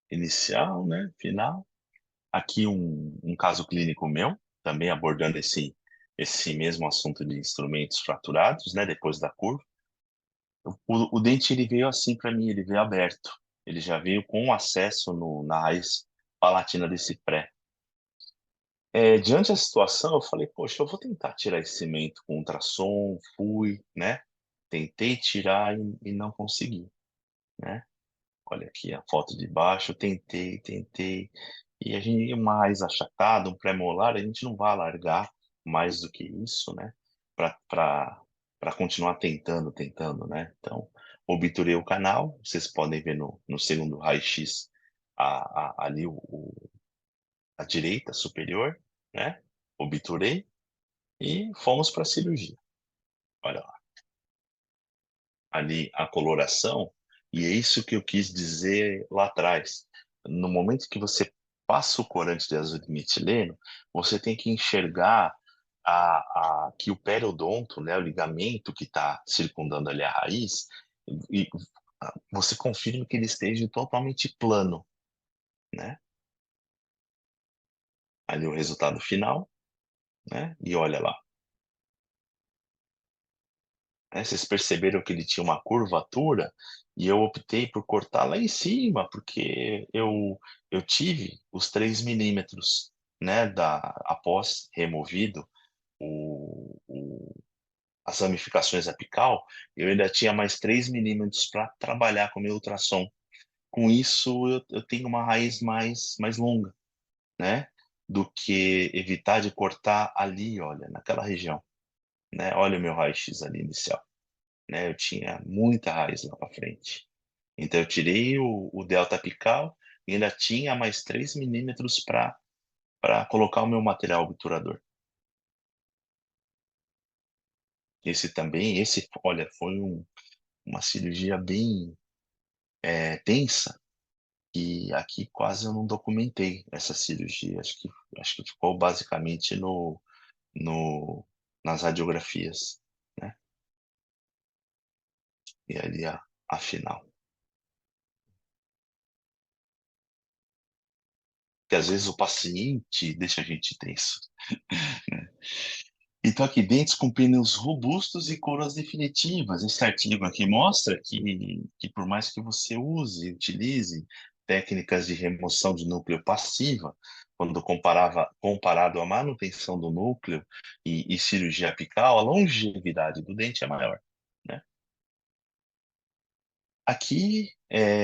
Inicial, né? Final. Aqui um caso clínico meu, também abordando esse mesmo assunto de instrumentos fraturados, né? Depois da curva. O dente ele veio assim para mim, ele veio aberto. Ele já veio com acesso na raiz palatina desse pré. Diante da situação, eu falei, poxa, eu vou tentar tirar esse cimento com ultrassom, fui, né? Tentei tirar e não consegui, né? Olha aqui a foto de baixo, tentei. E a gente, uma raiz achatada, um pré-molar, a gente não vai alargar mais do que isso, né? Para continuar tentando, né? Então, obturei o canal, vocês podem ver no segundo raio-x ali a direita superior, né? Obturei e fomos para a cirurgia. Olha lá, ali a coloração, e é isso que eu quis dizer lá atrás. No momento que você passa o corante de azul de metileno, você tem que enxergar que o periodonto, né, o ligamento que está circundando ali a raiz, e você confirma que ele esteja totalmente plano, né? Ali o resultado final, né? E olha lá. Né? Vocês perceberam que ele tinha uma curvatura e eu optei por cortar lá em cima, porque eu tive os 3 milímetros, né, após removido as ramificações apical, eu ainda tinha mais 3 milímetros para trabalhar com o meu ultrassom. Com isso, eu tenho uma raiz mais longa, né, do que evitar de cortar ali, olha, naquela região, né? Olha o meu raio-x ali inicial, né? Eu tinha muita raiz lá para frente. Então, eu tirei o delta apical e ainda tinha mais 3 milímetros para colocar o meu material obturador. Olha, foi uma cirurgia bem tensa e aqui quase eu não documentei essa cirurgia. Acho que ficou basicamente no, nas radiografias, né? E ali a final. Que às vezes o paciente deixa a gente tenso, né? Então, aqui, dentes com pneus robustos e coroas definitivas. Esse artigo aqui mostra que por mais que você utilize técnicas de remoção de núcleo passiva, quando comparado à manutenção do núcleo e cirurgia apical, a longevidade do dente é maior, né? Aqui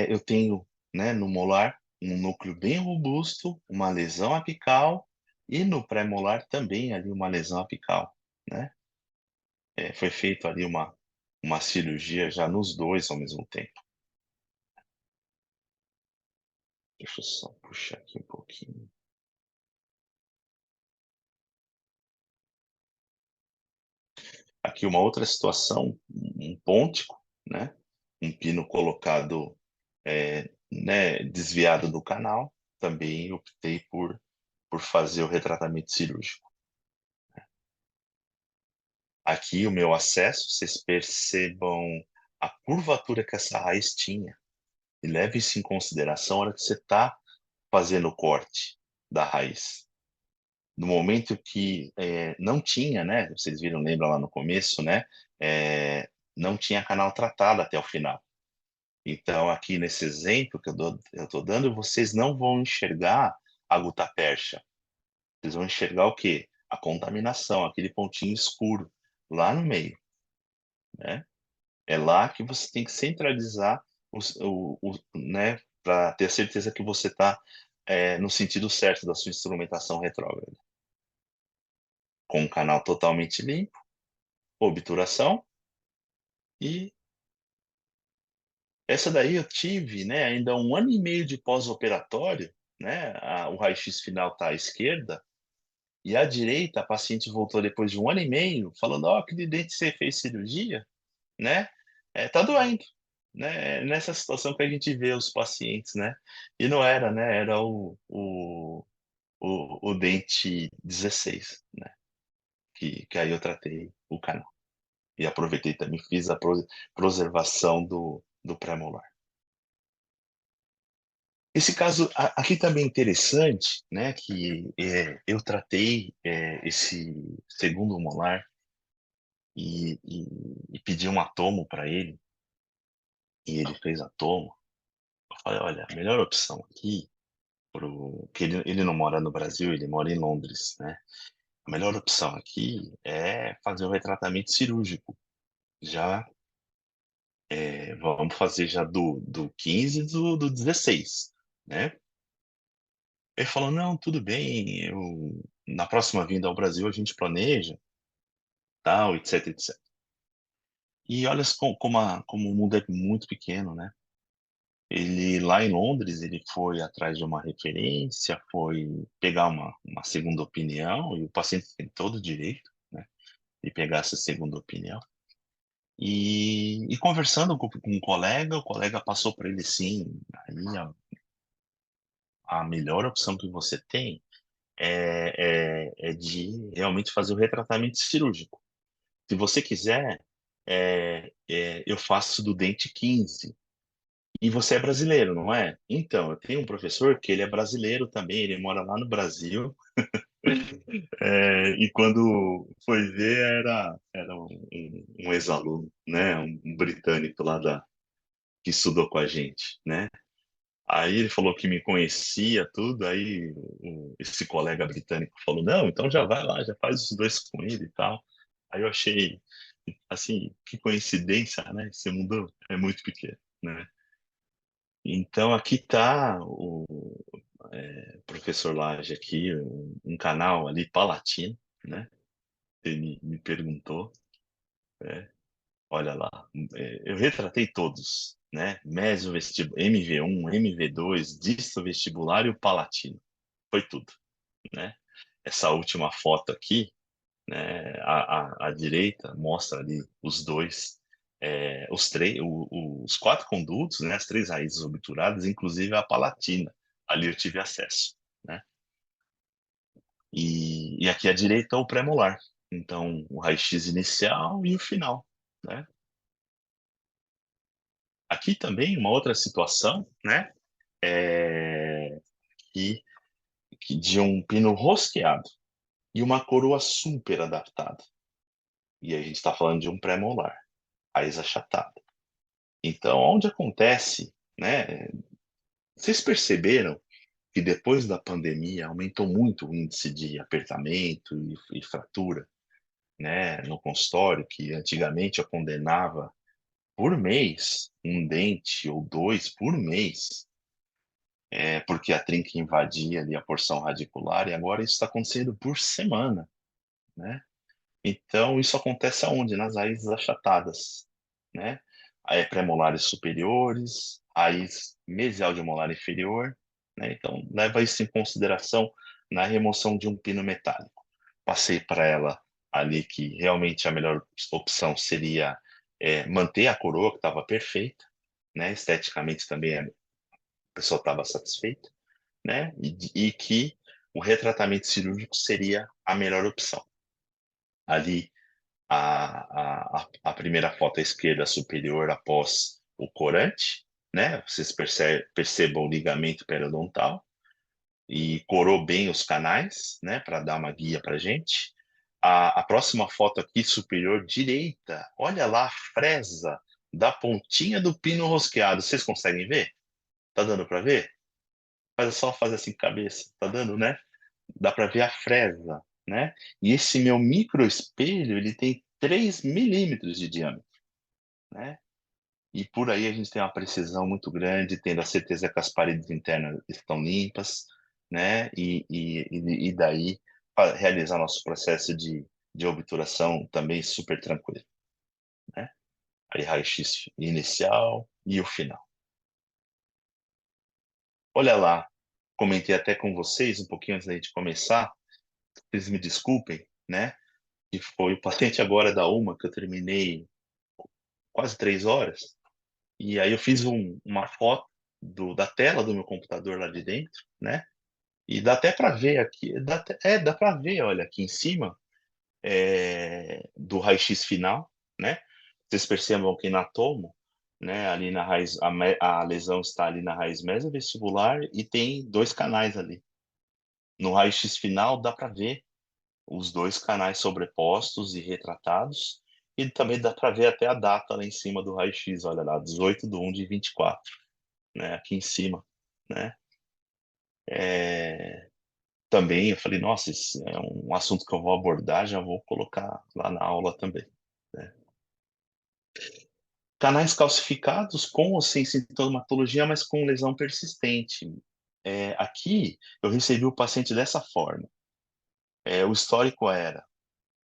eu tenho, né, no molar um núcleo bem robusto, uma lesão apical e no pré-molar também ali uma lesão apical, né? Foi feito ali uma cirurgia já nos dois ao mesmo tempo. Deixa eu só puxar aqui um pouquinho. Aqui uma outra situação, um pôntico, né? Um pino colocado, né, desviado do canal. Também optei por fazer o retratamento cirúrgico. Aqui o meu acesso, vocês percebam a curvatura que essa raiz tinha. E leve isso em consideração na hora que você está fazendo o corte da raiz. no momento que não tinha, né? Vocês viram, lembra lá no começo, né? Não tinha canal tratado até o final. Então, aqui nesse exemplo que eu estou dando, vocês não vão enxergar a gutapercha. Vocês vão enxergar o quê? A contaminação, aquele pontinho escuro lá no meio, né? É lá que você tem que centralizar né, para ter certeza que você está no sentido certo da sua instrumentação retrógrada. Com um canal totalmente limpo, obturação, e essa daí eu tive, né, ainda 1 ano e meio de pós-operatório, né, o raio-x final está à esquerda, e à direita a paciente voltou depois de 1 ano e meio, falando, ó, aquele dente você fez cirurgia, né, tá doendo, né, nessa situação que a gente vê os pacientes, né, e não era, né, era o dente 16, né, que aí eu tratei o canal. E aproveitei também, fiz a preservação do pré-molar. Esse caso aqui também é interessante, né, que eu tratei esse segundo molar e pedi um atomo para ele, e ele fez atomo. Eu falei, olha, a melhor opção aqui, que ele não mora no Brasil, ele mora em Londres, né? A melhor opção aqui é fazer o retratamento cirúrgico. Já vamos fazer já do 15 e do 16, né? Ele falou, não, tudo bem, na próxima vinda ao Brasil a gente planeja, tal, etc, etc. E olha como o mundo é muito pequeno, né? Ele, lá em Londres, ele foi atrás de uma referência, foi pegar uma segunda opinião, e o paciente tem todo o direito, né, de pegar essa segunda opinião. E conversando com um colega, o colega passou para ele, sim, aí a melhor opção que você tem é de realmente fazer o retratamento cirúrgico. Se você quiser, eu faço do dente 15. E você é brasileiro, não é? Então, eu tenho um professor que ele é brasileiro também, ele mora lá no Brasil. E quando foi ver, era um ex-aluno, né? Um britânico lá que estudou com a gente, né? Aí ele falou que me conhecia, tudo. Aí esse colega britânico falou: Não, então já vai lá, já faz os dois com ele e tal. Aí eu achei, assim, que coincidência, né? Esse mundo é muito pequeno, né? Então aqui está o professor Lage aqui, um canal ali palatino, né? Ele me perguntou, né? Olha lá, eu retratei todos, né? Mesovestibular, MV1, MV2, disto vestibular e o palatino. Foi tudo, né? Essa última foto aqui, né? À direita mostra ali os dois, os 4 condutos, né? As 3 raízes obturadas, inclusive a palatina. Ali eu tive acesso, né? E aqui à direita o pré-molar. Então, o raio-x inicial e o final, né? Aqui também uma outra situação, né? É, que, de um pino rosqueado e uma coroa super adaptada. E a gente está falando de um pré-molar, raiz achatada. Então, onde acontece, né? Vocês perceberam que depois da pandemia aumentou muito o índice de apertamento e fratura, né? No consultório, que antigamente eu condenava por mês, um dente ou dois por mês, porque a trinca invadia ali a porção radicular, e agora isso está acontecendo por semana, né? Então, isso acontece aonde? Nas raízes achatadas, né? Aí, pré-molares superiores, raiz mesial de molar inferior, né? Então, leva isso em consideração na remoção de um pino metálico. Passei para ela ali que realmente a melhor opção seria manter a coroa, que estava perfeita, né? Esteticamente também a pessoa estava satisfeita, né? E que o retratamento cirúrgico seria a melhor opção. Ali, a primeira foto à esquerda superior após o corante, né? Vocês percebam o ligamento periodontal. e corou bem os canais, né, para dar uma guia para gente. A próxima foto aqui, superior direita, olha lá a fresa da pontinha do pino rosqueado. Vocês conseguem ver? Tá dando para ver? Faz só fazer assim cabeça. Tá dando, né? Dá para ver a fresa, né? E esse meu micro espelho, ele tem 3 milímetros de diâmetro, né? E por aí a gente tem uma precisão muito grande, tendo a certeza que as paredes internas estão limpas, né? E daí realizar nosso processo de obturação também super tranquilo, né? Aí raio-x inicial e o final. Olha lá, comentei até com vocês um pouquinho antes da gente começar, vocês me desculpem, né? Que foi o paciente agora da UMA, que eu terminei quase 3 horas, e aí eu fiz uma foto da tela do meu computador lá de dentro, né? E dá até para ver aqui, dá para ver, olha, aqui em cima, do raio-x final, né? Vocês percebam que na tomo, né, ali na raiz, a lesão está ali na raiz mesovestibular e tem 2 canais ali. No raio-x final dá para ver os 2 canais sobrepostos e retratados, e também dá para ver até a data lá em cima do raio-x, olha lá, 18/1/24, né, aqui em cima, né. Também eu falei: "Nossa, esse é um assunto que eu vou abordar, já vou colocar lá na aula também", né. Canais calcificados com ou sem sintomatologia, mas com lesão persistente. Aqui eu recebi o paciente dessa forma, o histórico era: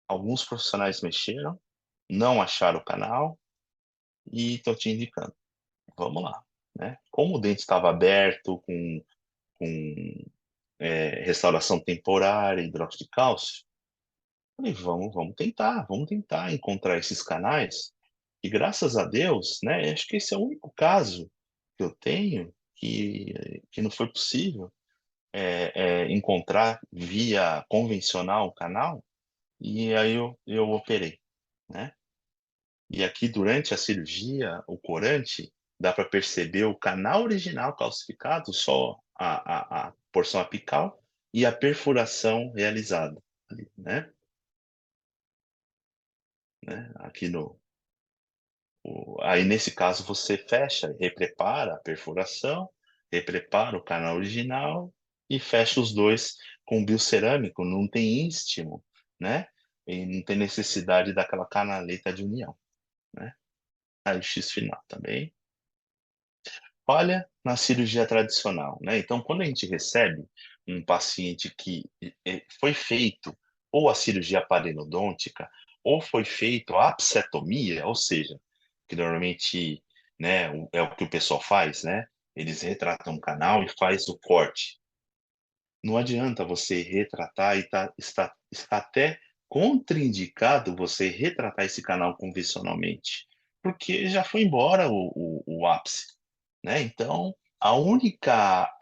alguns profissionais mexeram, não acharam o canal e estão te indicando. Vamos lá, né. Como o dente estava aberto com, restauração temporária, hidróxido de cálcio, falei: vamos tentar encontrar esses canais, e graças a Deus, né, acho que esse é o único caso que eu tenho que não foi possível, encontrar via convencional o canal, e aí eu operei, né. E aqui durante a cirurgia, o corante, dá para perceber o canal original calcificado, só a porção apical e a perfuração realizada ali, né, aqui no aí nesse caso você fecha, reprepara a perfuração, reprepara o canal original e fecha os 2 com biocerâmico, não tem istmo, né, e não tem necessidade daquela canaleta de união, né. Raio-x final também. Falha na cirurgia tradicional, né, então quando a gente recebe um paciente que, foi feito ou a cirurgia parenodôntica, ou foi feito a apsetomia, ou seja, que normalmente, né, é o que o pessoal faz, né, eles retratam o canal e faz o corte. Não adianta você retratar e está até contraindicado você retratar esse canal convencionalmente, porque já foi embora o ápice, né. Então, a única,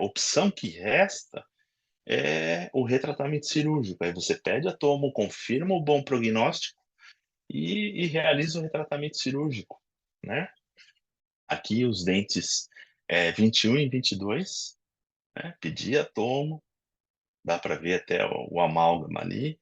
opção que resta é o retratamento cirúrgico. Aí você pede a tomo, confirma o bom prognóstico e realiza o retratamento cirúrgico, né. Aqui os dentes, 21 e 22, né, pedi a tomo, dá para ver até o amálgama ali.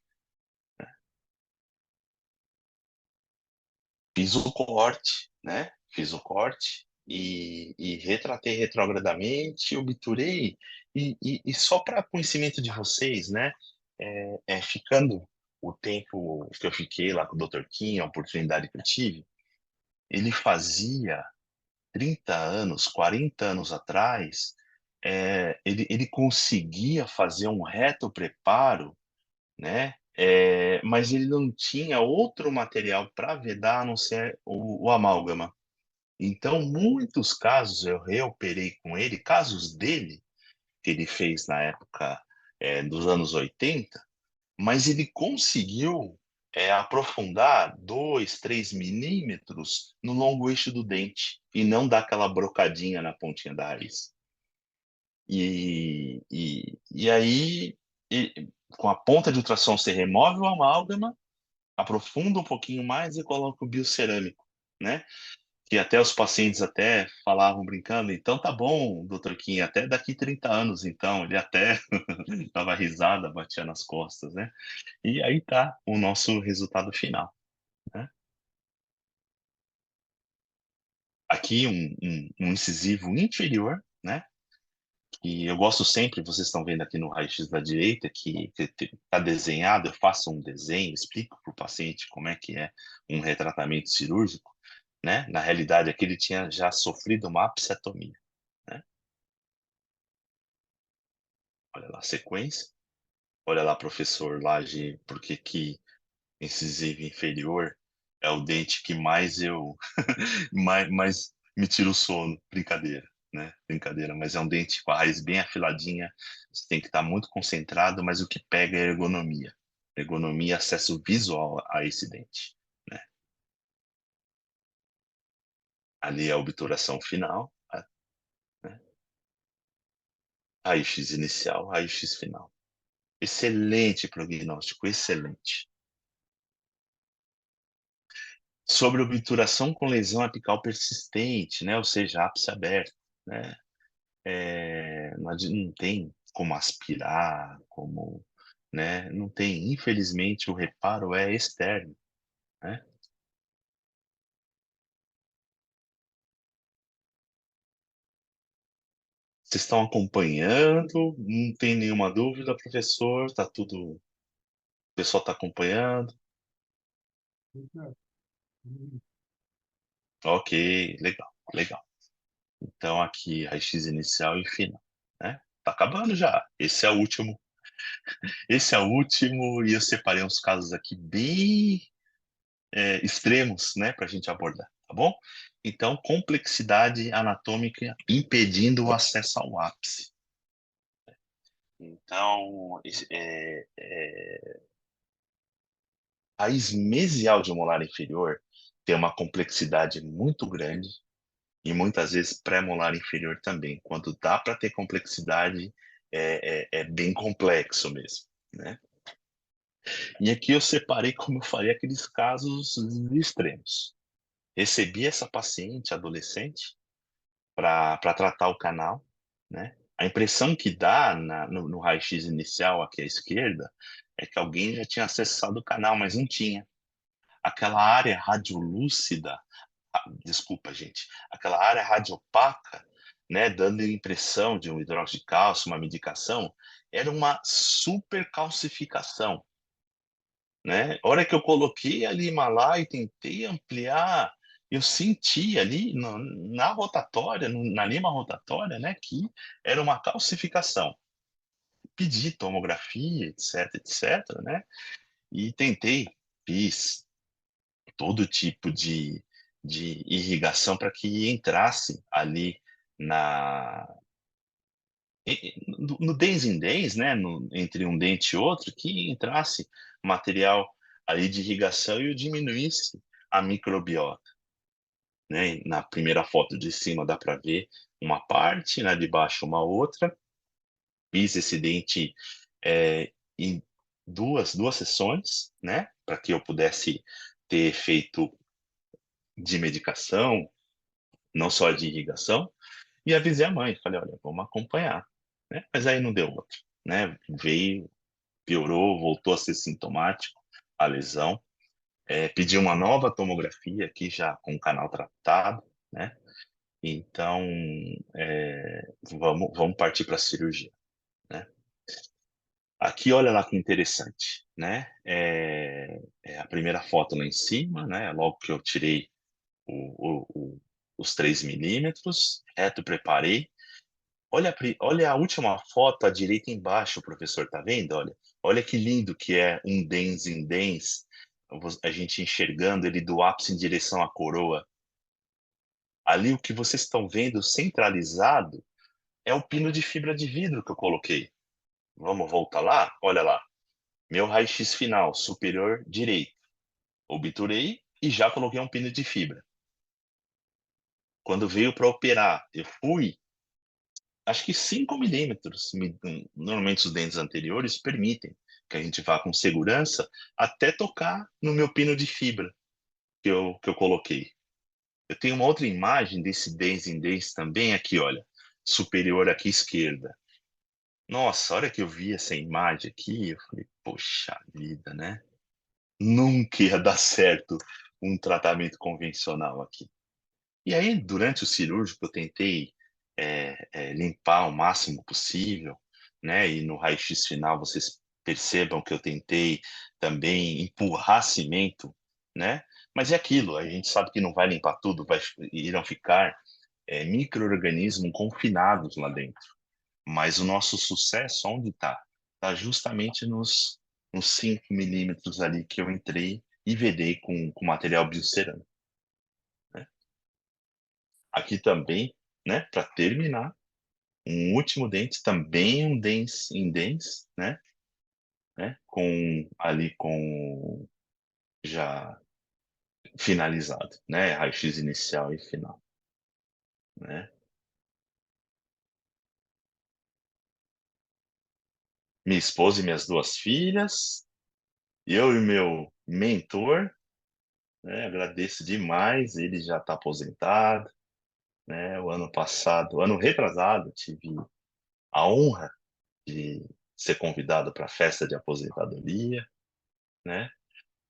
Fiz o corte, né, fiz o corte e retratei retrogradamente, obturei, e só para conhecimento de vocês, né, ficando o tempo que eu fiquei lá com o Dr. Kim, a oportunidade que eu tive, ele fazia 30 anos, 40 anos atrás, ele conseguia fazer um reto preparo, né, mas ele não tinha outro material para vedar a não ser o amálgama. Então, muitos casos eu reoperei com ele, casos dele, que ele fez na época, dos anos 80, mas ele conseguiu, aprofundar 2, 3 milímetros no longo eixo do dente, e não dar aquela brocadinha na pontinha da raiz. E aí, com a ponta de ultrassom você remove o amálgama, aprofunda um pouquinho mais e coloca o biocerâmico, né. que até os pacientes até falavam brincando, então tá bom, doutor Kim, até daqui 30 anos, então, ele até dava risada, batia nas costas, né? E aí tá o nosso resultado final, né? Aqui um incisivo inferior, né? E eu gosto sempre, vocês estão vendo aqui no raio-x da direita, que está desenhado, eu faço um desenho, explico para o paciente como é um retratamento cirúrgico, né? Na realidade, aqui ele tinha já sofrido uma apsetomia, né? Olha lá a sequência, olha lá, professor Lage, porque que incisivo inferior é o dente que mais mais me tira o sono. Brincadeira, né? Brincadeira, mas é um dente com a raiz bem afiladinha, você tem que estar muito concentrado, mas o que pega é a ergonomia. Ergonomia, acesso visual a esse dente, né? Ali é a obturação final, né? Raio-x inicial, raio-x final. Excelente prognóstico, excelente. Sobre obturação com lesão apical persistente, né? Ou seja, ápice aberto, né? Não tem como aspirar, como, né? Não tem. Infelizmente, o reparo é externo, né? Vocês estão acompanhando? Não tem nenhuma dúvida, professor? Tá tudo. O pessoal está acompanhando? Ok, legal, legal. Então, aqui, raio-x inicial e final, né? Tá acabando já. Esse é o último, e eu separei uns casos aqui bem extremos, né, para a gente abordar, tá bom? Então, complexidade anatômica impedindo o acesso ao ápice. Então, a raiz mesial de molar inferior tem uma complexidade muito grande e muitas vezes pré-molar inferior também. Quando dá para ter complexidade, é bem complexo mesmo, né? E aqui eu separei, como eu falei, aqueles casos extremos. Recebi essa paciente adolescente para tratar o canal, né? A impressão que dá no raio-x inicial aqui à esquerda é que alguém já tinha acessado o canal, mas não tinha. Aquela área radiolúcida, desculpa, gente, aquela área radiopaca, né, dando a impressão de um hidróxido de cálcio, uma medicação, era uma supercalcificação, né? A hora que eu coloquei a lima lá e tentei ampliar, eu senti ali na rotatória, na lima rotatória, né, que era uma calcificação. Pedi tomografia, etc, etc, né? E tentei, fiz todo tipo de irrigação para que entrasse ali na no dens em dens, né, entre um dente e outro, que entrasse material ali de irrigação e eu diminuísse a microbiota, né? Na primeira foto de cima dá para ver uma parte, na de baixo uma outra. Fiz esse dente em duas sessões, né, para que eu pudesse ter efeito de medicação, não só de irrigação, e avisei a mãe, falei, olha, vamos acompanhar, né? Mas aí não deu outro, né? Veio, piorou, voltou a ser sintomático, a lesão. Pedi uma nova tomografia aqui já com o canal tratado, né? Então, vamos partir para a cirurgia, né? Aqui, olha lá que interessante, né? É a primeira foto lá em cima, né? Logo que eu tirei os 3 milímetros, reto preparei. Olha a última foto à direita embaixo, professor, tá vendo? Olha que lindo que é um dens em dens, a gente enxergando ele do ápice em direção à coroa. Ali o que vocês estão vendo centralizado é o pino de fibra de vidro que eu coloquei. Vamos voltar lá? Olha lá. Meu raio-x final, superior direito. Obturei e já coloquei um pino de fibra. Quando veio para operar, eu fui, acho que 5 milímetros. Normalmente os dentes anteriores permitem que a gente vá com segurança até tocar no meu pino de fibra que eu coloquei. Eu tenho uma outra imagem desse dens em dens também aqui, olha, superior aqui à esquerda. Nossa, a hora que eu vi essa imagem aqui, eu falei, poxa vida, né? Nunca ia dar certo um tratamento convencional aqui. E aí, durante o cirúrgico, eu tentei limpar o máximo possível, né? E no raio-x final, vocês percebam que eu tentei também empurrar cimento, né? Mas é aquilo, a gente sabe que não vai limpar tudo, irão ficar micro-organismos confinados lá dentro. Mas o nosso sucesso, onde está? Está justamente nos 5 milímetros ali que eu entrei e vedei com material biocerâmico, né? Aqui também, né, para terminar, um último dente, também um dens em dens, né, com ali com já finalizado, né, raio-x inicial e final, né. Minha esposa e minhas 2 filhas, eu e meu mentor, né, agradeço demais, ele já está aposentado, né, o ano passado, ano retrasado, tive a honra de ser convidado para a festa de aposentadoria, né,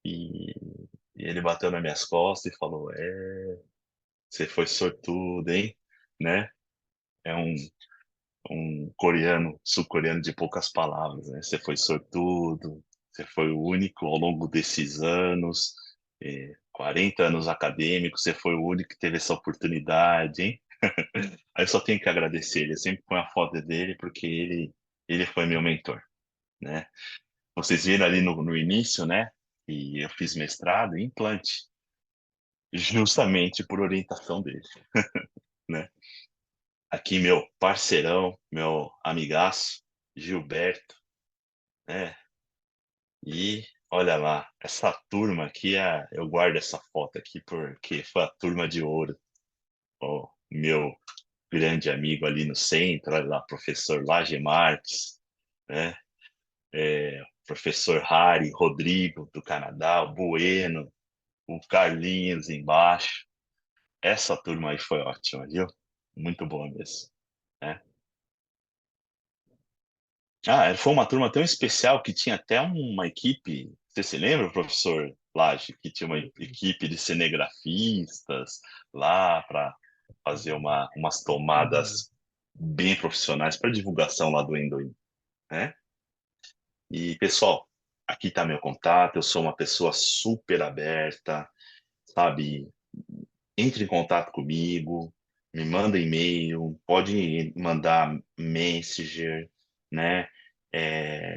e e ele bateu nas minhas costas e falou: você foi sortudo, hein?", né. É um coreano, sul-coreano de poucas palavras, né. "Você foi sortudo, você foi o único ao longo desses anos, 40 anos acadêmicos, você foi o único que teve essa oportunidade, hein". Aí eu só tenho que agradecer ele, eu sempre ponho a foto dele, porque ele foi meu mentor, né. Vocês viram ali no início, né, e eu fiz mestrado em implante, justamente por orientação dele, né. Aqui meu parceirão, meu amigaço, Gilberto, né, e olha lá, essa turma aqui, eu guardo essa foto aqui porque foi a turma de ouro, o meu grande amigo ali no centro, olha lá, professor Laje Marques, né, professor Harry, Rodrigo do Canadá, o Bueno, o Carlinhos embaixo. Essa turma aí foi ótima, viu? Muito boa mesmo, né. Foi uma turma tão especial que tinha até uma equipe, você se lembra, professor Lage, que tinha uma equipe de cinegrafistas lá para fazer umas Uhum. tomadas bem profissionais para divulgação lá do Endoim, né. E pessoal, aqui está meu contato, eu sou uma pessoa super aberta, sabe, entre em contato comigo, me manda e-mail, pode mandar Messenger, né.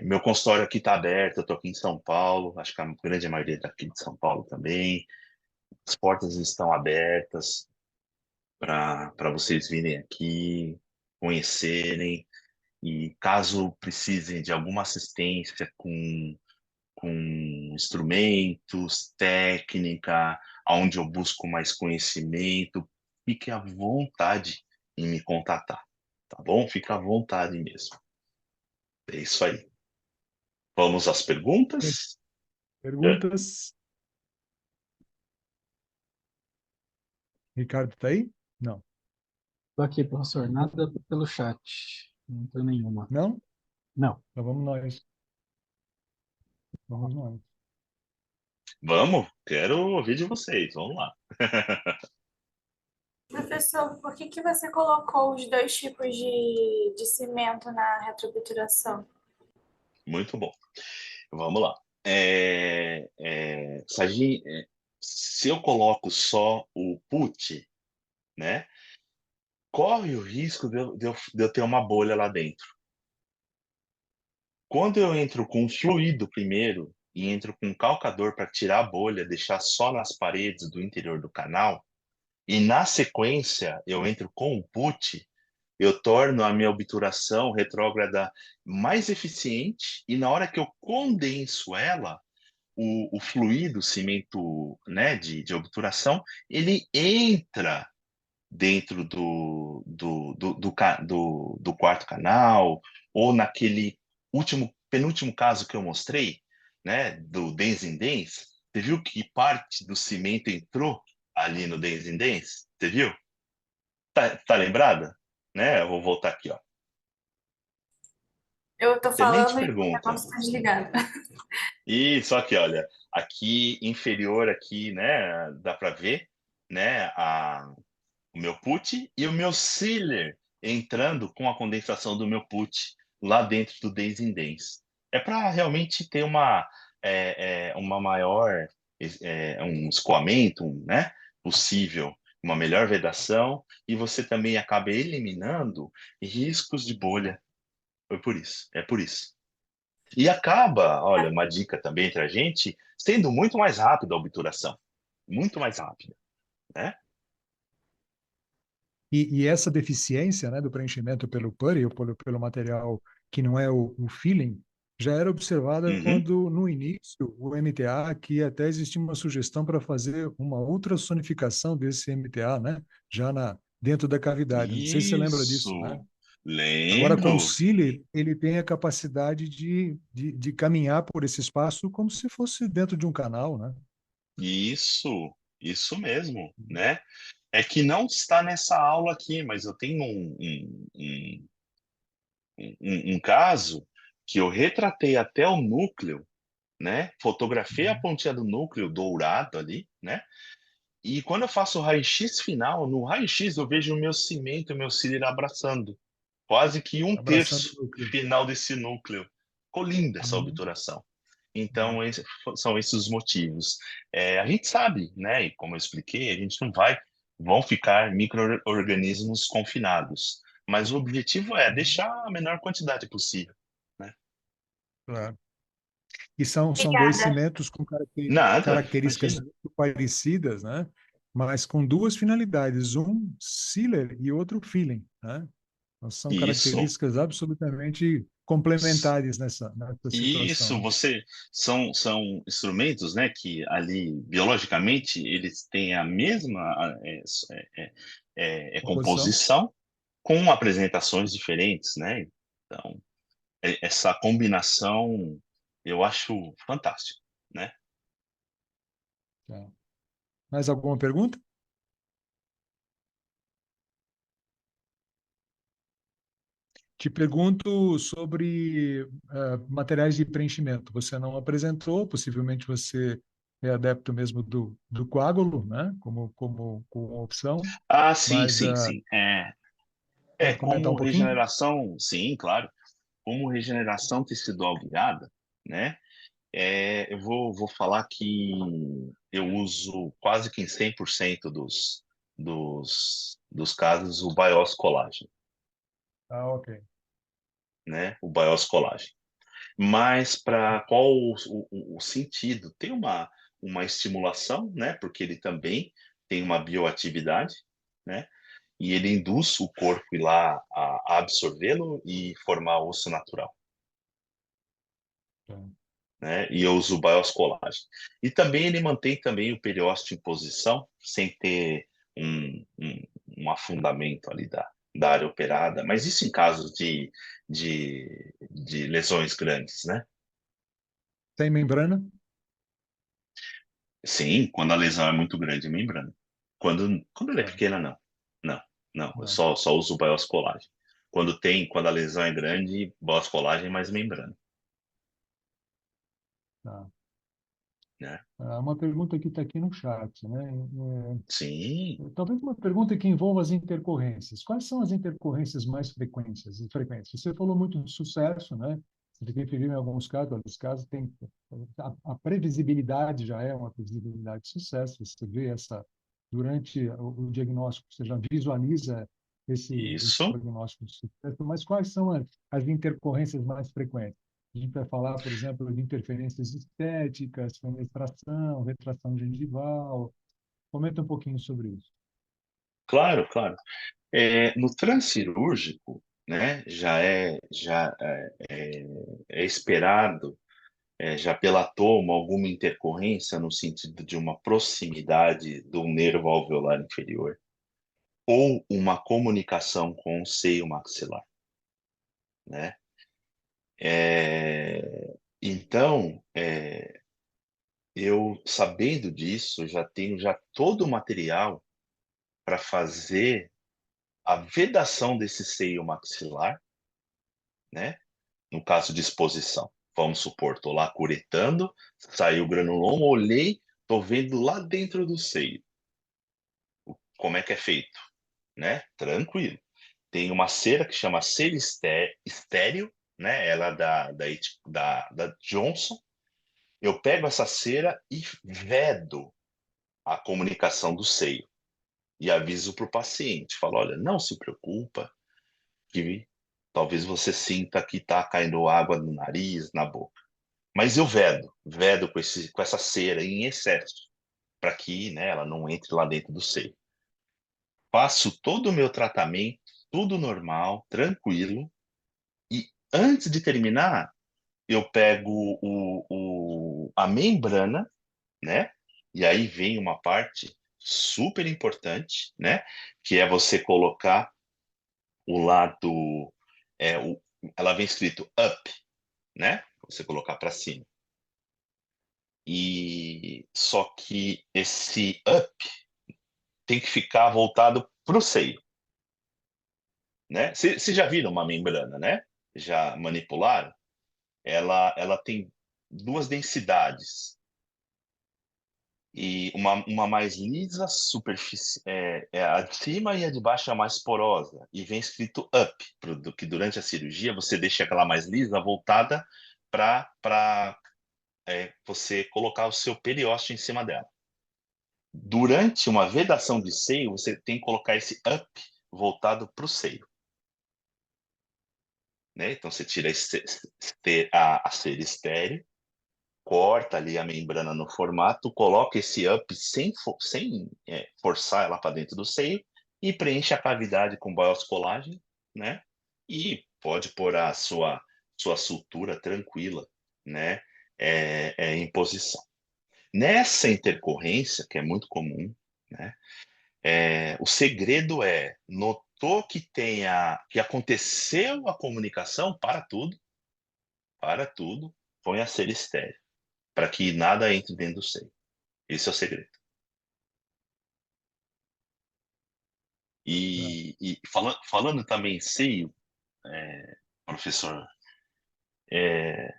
Meu consultório aqui está aberto, eu estou aqui em São Paulo, acho que a grande maioria está aqui de São Paulo também. As portas estão abertas para vocês virem aqui, conhecerem, e caso precisem de alguma assistência com instrumentos, técnica, aonde eu busco mais conhecimento, fique à vontade em me contatar, tá bom? Fica à vontade mesmo. É isso aí. Vamos às perguntas? É, Perguntas? Ricardo tá aí? Não. Tô aqui, professor. Nada pelo chat. Não tem nenhuma. Não? Não. Então vamos nós. Vamos nós. vamos? Quero ouvir de vocês. Vamos lá. Professor, por que que você colocou os dois tipos de cimento na retroobturação? Muito bom. Vamos lá. Se eu coloco só o put, né, corre o risco de eu ter uma bolha lá dentro. Quando eu entro com fluido primeiro e entro com calcador para tirar a bolha, deixar só nas paredes do interior do canal, e na sequência eu entro com o put, eu torno a minha obturação retrógrada mais eficiente, e na hora que eu condenso ela, o fluido, o cimento, né, de obturação, ele entra dentro do quarto canal, ou naquele penúltimo caso que eu mostrei, né, do Dens in Dens, você viu que parte do cimento entrou ali no Dance in Dance. Você viu? Tá lembrada? Né? Eu vou voltar aqui, ó. Eu tô Excelente falando e o pergunta. negócio tá desligado. Isso aqui, olha, aqui inferior aqui, né, dá para ver, né, o meu put e o meu sealer entrando com a condensação do meu put lá dentro do Days in Days. É para realmente ter uma maior, um escoamento, né, possível, uma melhor vedação, e você também acaba eliminando riscos de bolha. Foi por isso, é por isso. E acaba, olha, uma dica também entre a gente, sendo muito mais rápida a obturação. Muito mais rápida, né? E essa deficiência, né, do preenchimento pelo putty ou pelo material que não é o filling, já era observada Uhum. quando, no início, o MTA, que até existia uma sugestão para fazer uma ultrassonificação desse MTA, né, dentro da cavidade. Não sei se você lembra disso, né? Isso. Agora, com o Lembro. Sealer, ele tem a capacidade de caminhar por esse espaço como se fosse dentro de um canal, né? Isso mesmo, né? É que não está nessa aula aqui, mas eu tenho um caso que eu retratei até o núcleo, né? Fotografei a Uhum. pontinha do núcleo dourado ali, né? E quando eu faço o raio-x final, no raio-x eu vejo o meu cimento, o meu cílio abraçando. Quase que um Abraçando terço o núcleo. final desse núcleo. Ficou linda essa Uhum. obturação. Então, são esses os motivos. A gente sabe, né? E como eu expliquei, a gente não vai, vão ficar micro-organismos confinados. Mas o objetivo é deixar a menor quantidade possível, né? Claro. E são dois Obrigada. cimentos com Nada, características imagina. muito parecidas, né? Mas com duas finalidades, um sealer e outro filling, né? Então, são Isso. características absolutamente complementares nessa Isso, situação. são instrumentos, né, que ali biologicamente eles têm a mesma Composição? composição com apresentações diferentes, né? Então, essa combinação eu acho fantástico, né? Tá. Mais alguma pergunta? Te pergunto sobre materiais de preenchimento. Você não apresentou, possivelmente você é adepto mesmo do coágulo, né? Como opção, Ah, sim, mas sim, sim. pode comentar um Como pouquinho? regeneração, sim, claro. Como regeneração tecidual guiada, né? Eu vou falar que eu uso quase que em 100% dos casos o BIOS colágeno, Ah, ok. né? O BIOS colágeno. Mas para qual o sentido? Tem uma estimulação, né? Porque ele também tem uma bioatividade, né? E ele induz o corpo ir lá a absorvê-lo e formar osso natural, Tá. né? E eu uso o bioscolagem. E também ele mantém também o periósteo em posição, sem ter um afundamento ali da área operada, mas isso em casos de lesões grandes, né? Sem membrana? Sim, quando a lesão é muito grande, é membrana. Quando ela é Tá. pequena, não. Não, não, eu Não. só uso o bioscolagem. Quando a lesão é grande, bioscolagem mais membrana, Tá. né? Uma pergunta que está aqui no chat, né? Sim, Talvez uma pergunta que envolva as intercorrências. Quais são as intercorrências mais frequentes? Você falou muito de sucesso, né? Você referiu em alguns casos tem a previsibilidade já é uma previsibilidade de sucesso. Você vê essa durante o diagnóstico, você já visualiza esse isso. prognóstico de sucesso. Mas quais são as intercorrências mais frequentes? A gente vai falar, por exemplo, de interferências estéticas, fenestração, retração gengival. Comenta um pouquinho sobre isso. Claro, claro. No transcirúrgico, né, já é esperado, já pela toma, alguma intercorrência no sentido de uma proximidade do nervo alveolar inferior ou uma comunicação com o seio maxilar, né? Então, eu, sabendo disso, já tenho já todo o material para fazer a vedação desse seio maxilar, né? No caso de exposição. Vamos supor, estou lá curetando, saiu granuloma, olhei, estou vendo lá dentro do seio. Como é que é feito, né? Tranquilo. Tem uma cera que chama cera estéreo, né? Ela é da Johnson. Eu pego essa cera e vedo a comunicação do seio e aviso para o paciente. Falo, olha, não se preocupa, que talvez você sinta que está caindo água no nariz, na boca. Mas eu vedo com essa cera em excesso, para que, né, ela não entre lá dentro do seio. Faço todo o meu tratamento, tudo normal, tranquilo, e antes de terminar, eu pego a membrana, né? E aí vem uma parte super importante, né? Que é você colocar o lado, é, o, ela vem escrito up, né? Você colocar para cima. E só que esse up tem que ficar voltado para o seio, né? Vocês já viram uma membrana, né? Já manipularam? Ela tem duas densidades e uma mais lisa, superfície é a de cima e a de baixo é a mais porosa e vem escrito up, que durante a cirurgia você deixa aquela mais lisa voltada para você colocar o seu periósteo em cima dela. Durante uma vedação de seio, você tem que colocar esse up voltado para o seio. Né? Então, você tira a cera estéreo, corta ali a membrana no formato, coloca esse up sem forçar ela para dentro do seio e preenche a cavidade com bioscolágeno, né? E pode pôr a sua sutura tranquila, né? Em posição. Nessa intercorrência, que é muito comum, né? O segredo notou que aconteceu a comunicação, para tudo, põe a cera estéreo, para que nada entre dentro do seio. Esse é o segredo. E falando também em seio, professor, é,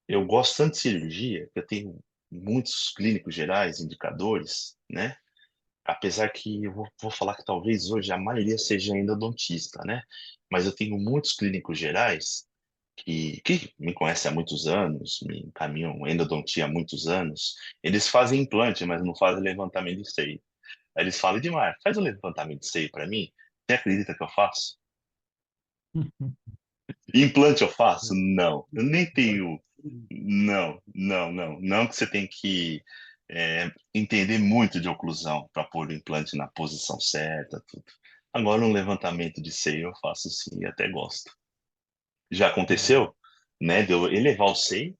eu gosto tanto de cirurgia, que eu tenho muitos clínicos gerais, indicadores, né? Apesar que eu vou falar que talvez hoje a maioria seja endodontista, né? Mas eu tenho muitos clínicos gerais que me conhecem há muitos anos, me encaminham endodontia há muitos anos. Eles fazem implante, mas não fazem levantamento de seio. Aí eles falam, Edmar, faz um levantamento de seio para mim. Você acredita que eu faço? Implante eu faço? Não. Eu nem tenho. Não, não, não. Não que você tem que entender muito de oclusão para pôr o implante na posição certa, tudo. Agora, um levantamento de seio eu faço sim, e até gosto. Já aconteceu, né, de eu elevar o seio,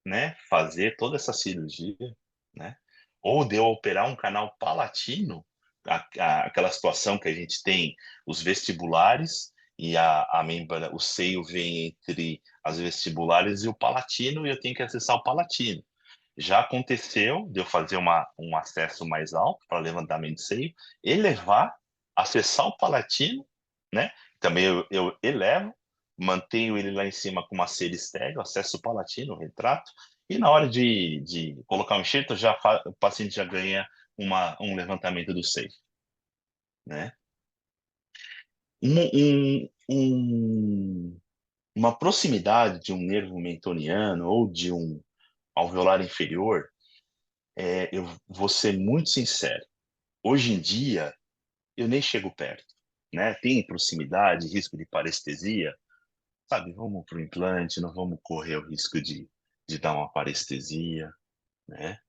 né, fazer toda essa cirurgia, né, ou de eu operar um canal palatino, aquela situação que a gente tem os vestibulares e a membrana, o seio vem entre as vestibulares e o palatino e eu tenho que acessar o palatino. Já aconteceu de eu fazer um acesso mais alto para levantamento de seio, elevar, acessar o palatino, né? Também eu elevo, mantenho ele lá em cima com uma cera estéreo, acesso o palatino, retrato, e na hora de colocar um enxerto, o paciente já ganha um levantamento do seio, né? Um, um, um, uma proximidade de um nervo mentoniano ou de um alveolar inferior, eu vou ser muito sincero. Hoje em dia, eu nem chego perto, né? Tem proximidade, risco de parestesia, sabe? Vamos para o implante, não vamos correr o risco de dar uma parestesia, né?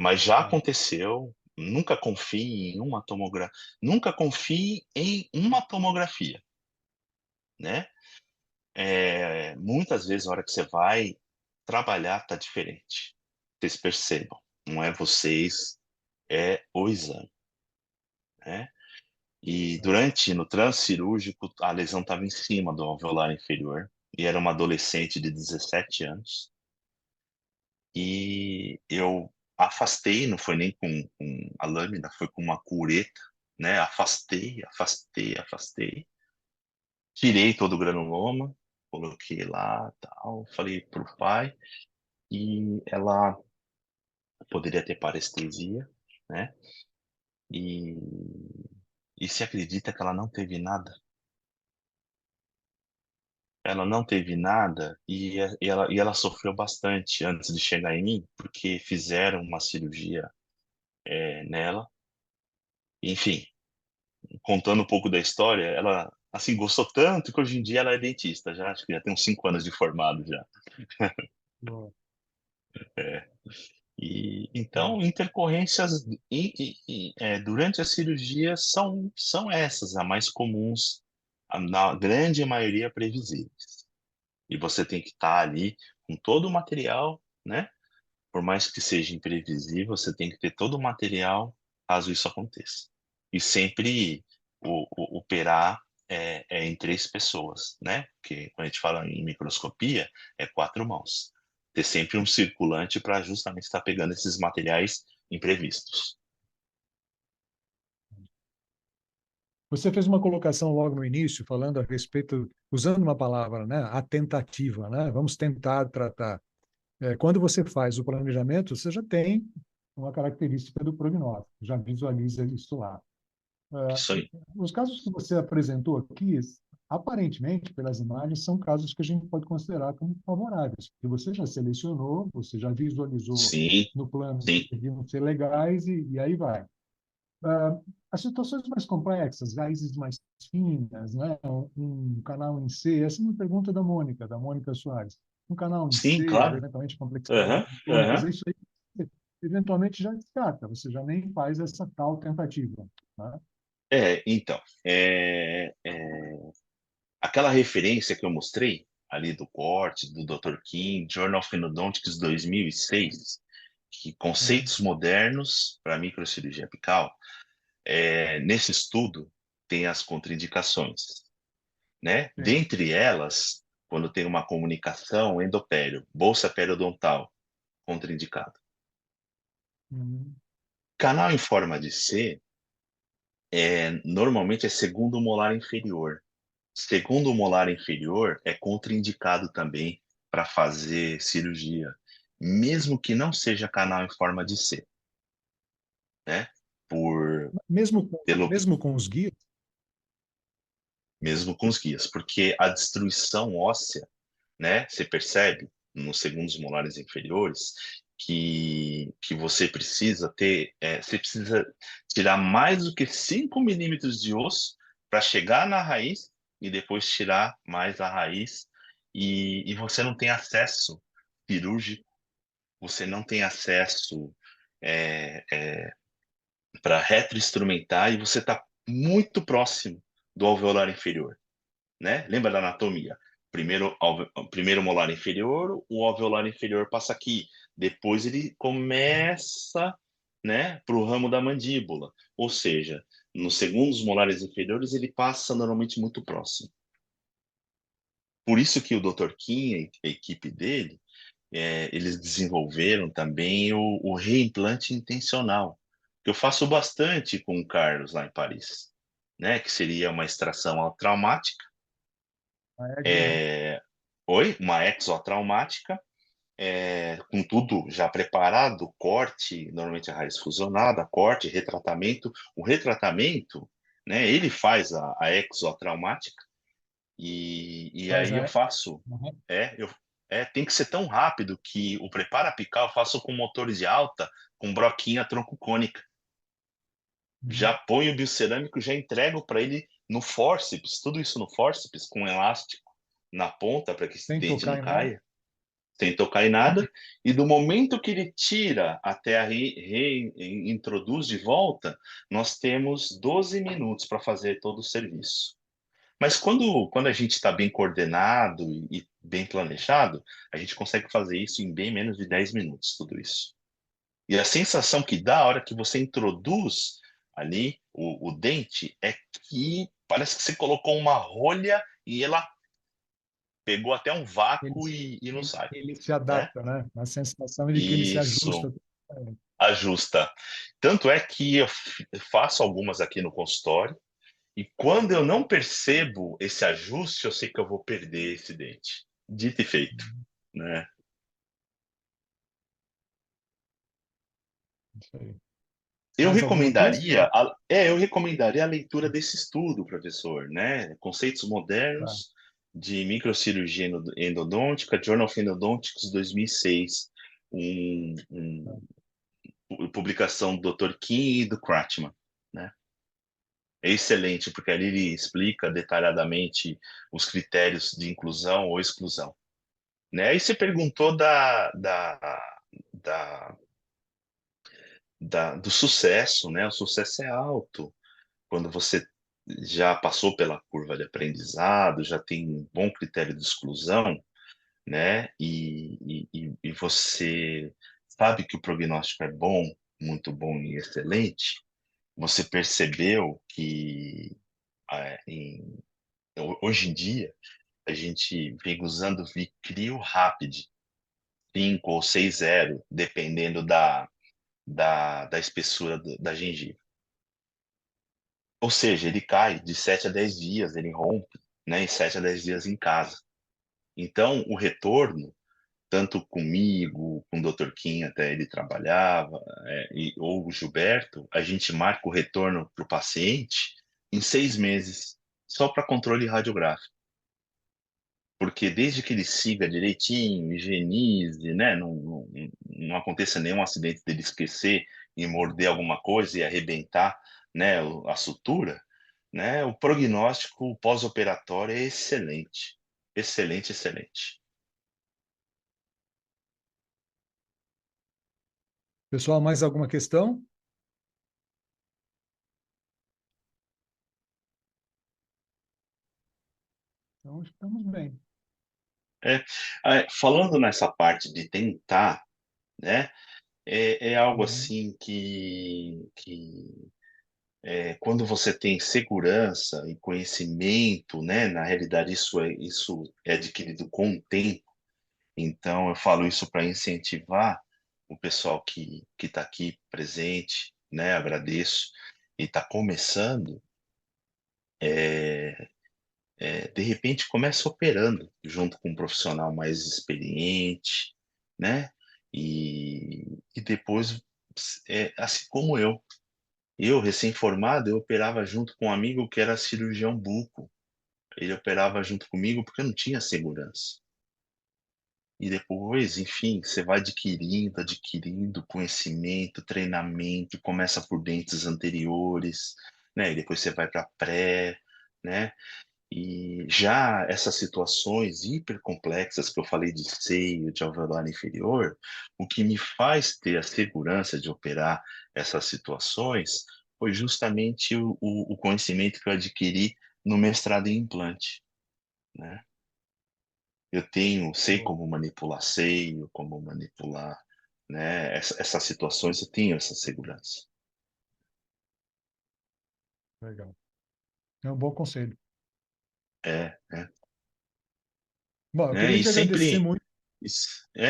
Mas já aconteceu, nunca confie em uma tomografia, nunca confie em uma tomografia, né? Muitas vezes, a hora que você vai trabalhar, tá diferente. Vocês percebam, não é vocês, é o exame, né? E no transcirúrgico, a lesão estava em cima do alveolar inferior, e era uma adolescente de 17 anos. e eu afastei, não foi nem com a lâmina, foi com uma cureta, né? Afastei, afastei, afastei. Tirei todo o granuloma, coloquei lá, tal, falei pro pai, e ela poderia ter parestesia, né? E, e se acredita que ela não teve nada? Ela não teve nada e ela sofreu bastante antes de chegar em mim, porque fizeram uma cirurgia nela. Enfim, contando um pouco da história, ela assim gostou tanto que hoje em dia ela é dentista, já acho que já tem uns 5 anos de formado já. Bom, É. E bom, então intercorrências durante a cirurgia são essas, as mais comuns, na grande maioria previsíveis. E você tem que estar ali com todo o material, né? Por mais que seja imprevisível, você tem que ter todo o material caso isso aconteça. E sempre operar em 3 pessoas, né? Porque quando a gente fala em microscopia, é 4 mãos. Ter sempre um circulante para justamente estar pegando esses materiais imprevistos. você fez uma colocação logo no início, falando a respeito, usando uma palavra, né? A tentativa, né? Vamos tentar tratar. Quando você faz o planejamento, você já tem uma característica do prognóstico, já visualiza isso lá. Isso aí. Os casos que você apresentou aqui, aparentemente, pelas imagens, são casos que a gente pode considerar como favoráveis, porque você já selecionou, você já visualizou Sim, no plano sim, que deviam ser legais e aí vai. As situações mais complexas, raízes mais finas, né? Um canal em C, essa é uma pergunta da Mônica Soares. Um canal em sim, C, ou claro. eventualmente complexidade Aham, anatômicas, aham. isso aí você eventualmente já descarta, você já nem faz essa tal tentativa, né? Então, aquela referência que eu mostrei ali do corte, do Dr. King, Journal of Endodontics 2006, que Uhum. conceitos modernos para microcirurgia apical, nesse estudo tem as contraindicações, né? Sim. Dentre elas, quando tem uma comunicação endopério, bolsa periodontal, contraindicado. Uhum. Canal em forma de C, normalmente é segundo molar inferior. Segundo molar inferior é contraindicado também para fazer cirurgia, mesmo que não seja canal em forma de C, né? Por pelo Mesmo com os guias, mesmo com os guias, porque a destruição óssea, né? Você percebe nos segundos molares inferiores que você precisa tirar mais do que 5 milímetros de osso para chegar na raiz e depois tirar mais a raiz e você não tem acesso cirúrgico, você não tem acesso para retroinstrumentar e você está muito próximo do alveolar inferior, né? Lembra da anatomia? Primeiro molar inferior, o alveolar inferior passa aqui. Depois ele começa, né, para o ramo da mandíbula. Ou seja, nos segundos molares inferiores ele passa normalmente muito próximo. Por isso que o Dr. Kim e a equipe dele, eles desenvolveram também o reimplante intencional, que eu faço bastante com o Carlos lá em Paris, né, que seria uma extração traumática. a EXO, né? É, uma exotraumática, com tudo já preparado, corte, normalmente a raiz fusionada, corte, retratamento. O retratamento, né, ele faz a exotraumática e Faz aí eu a. faço, Uhum. tem que ser tão rápido que o preparo apical eu faço com motores de alta, com broquinha troncocônica. Já Uhum. ponho o biocerâmico, já entrego para ele no fórceps, tudo isso no fórceps, com elástico na ponta para que esse Sem dente não tocar em nada. caia, sem tocar em nada. E do momento que ele tira até reintroduz de volta, nós temos 12 minutos para fazer todo o serviço. Mas quando a gente está bem coordenado e bem planejado, a gente consegue fazer isso em bem menos de 10 minutos, tudo isso. E a sensação que dá a hora que você introduz ali o dente é que parece que você colocou uma rolha e ela Pegou até um vácuo Ele, e não sai, ele se né? adapta, né? A sensação de que ele se Isso, ajusta. ajusta. Tanto é que eu faço algumas aqui no consultório, e quando eu não percebo esse ajuste, eu sei que eu vou perder esse dente. Dito e feito, né? Isso aí. Eu Mais alguma coisa? recomendaria, eu recomendaria a leitura desse estudo, professor, né? Conceitos Tá. modernos de microcirurgia endodôntica, Journal of Endodontics 2006, publicação do Dr. Kim e do Kratman, né? É excelente, porque ali ele explica detalhadamente os critérios de inclusão ou exclusão, né? Aí você perguntou da, do sucesso, né? O sucesso é alto quando você já passou pela curva de aprendizado, já tem um bom critério de exclusão, né? E você sabe que o prognóstico é bom, muito bom e excelente. Você percebeu que hoje em dia a gente vem usando Victrio Rapid 5 ou 6.0, dependendo da espessura da gengiva. Ou seja, ele cai de 7 a 10 dias, ele rompe, né, em 7 a 10 dias em casa. Então, o retorno, tanto comigo, com o Dr. Kim, até ele trabalhava, ou o Gilberto, a gente marca o retorno para o paciente em 6 meses, só para controle radiográfico. Porque desde que ele siga direitinho, higienize, né, não aconteça nenhum acidente dele esquecer e morder alguma coisa e arrebentar, né, a sutura, né, o prognóstico pós-operatório é excelente. Excelente, excelente. Pessoal, mais alguma questão? Então, estamos bem. É, falando nessa parte de tentar, né, é algo Uhum. assim que quando você tem segurança e conhecimento, né, na realidade isso é adquirido com o tempo. Então eu falo isso para incentivar o pessoal que está aqui presente, né, agradeço e está começando, de repente começa operando junto com um profissional mais experiente, né, e depois assim como eu, recém-formado, eu operava junto com um amigo que era cirurgião buco. Ele operava junto comigo porque eu não tinha segurança. E depois, enfim, você vai adquirindo conhecimento, treinamento, começa por dentes anteriores, né? E depois você vai para pré, né? E já essas situações hipercomplexas que eu falei de seio, de alveolar inferior, o que me faz ter a segurança de operar essas situações foi justamente o conhecimento que eu adquiri no mestrado em implante, né? Sei Boa. como manipular seio, como manipular, né? Essas situações eu tenho essa segurança. Legal. É um bom conselho. É, Bom, eu né? queria E te agradecer sempre muito.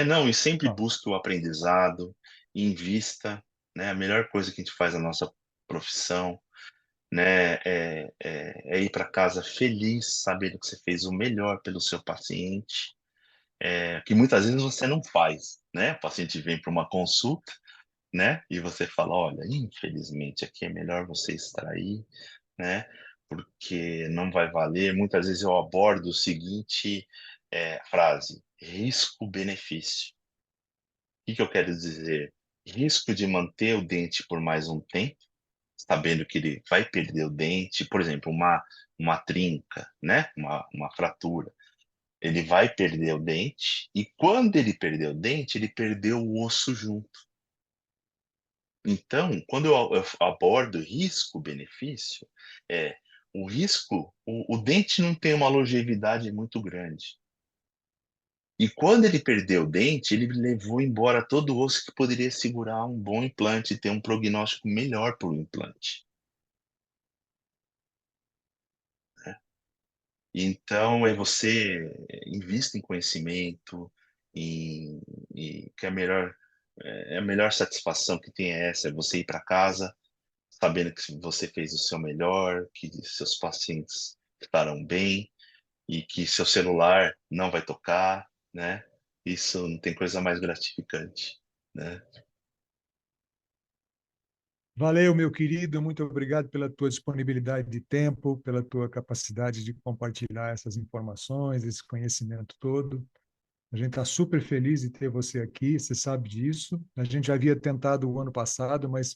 não, e sempre Ah, busque o aprendizado, invista, né? A melhor coisa que a gente faz na nossa profissão, né? É ir para casa feliz, sabendo que você fez o melhor pelo seu paciente, que muitas vezes você não faz, né? O paciente vem para uma consulta, né? E você fala, olha, infelizmente aqui é melhor você extrair, né? Porque não vai valer. Muitas vezes eu abordo o seguinte frase: risco-benefício. O que eu quero dizer? Risco de manter o dente por mais um tempo, sabendo que ele vai perder o dente, por exemplo, uma trinca, né? Uma fratura. Ele vai perder o dente, e quando ele perder o dente, ele perdeu o osso junto. Então, quando eu abordo risco-benefício, é o risco, o dente não tem uma longevidade muito grande. E quando ele perdeu o dente, ele levou embora todo o osso que poderia segurar um bom implante e ter um prognóstico melhor para o implante, né? Então, você invista em conhecimento, e que a melhor satisfação que tem é essa, é você ir para casa sabendo que você fez o seu melhor, que seus pacientes estarão bem e que seu celular não vai tocar, né? Isso não tem coisa mais gratificante, né? Valeu, meu querido, muito obrigado pela tua disponibilidade de tempo, pela tua capacidade de compartilhar essas informações, esse conhecimento todo. A gente está super feliz de ter você aqui, você sabe disso. A gente já havia tentado o ano passado, mas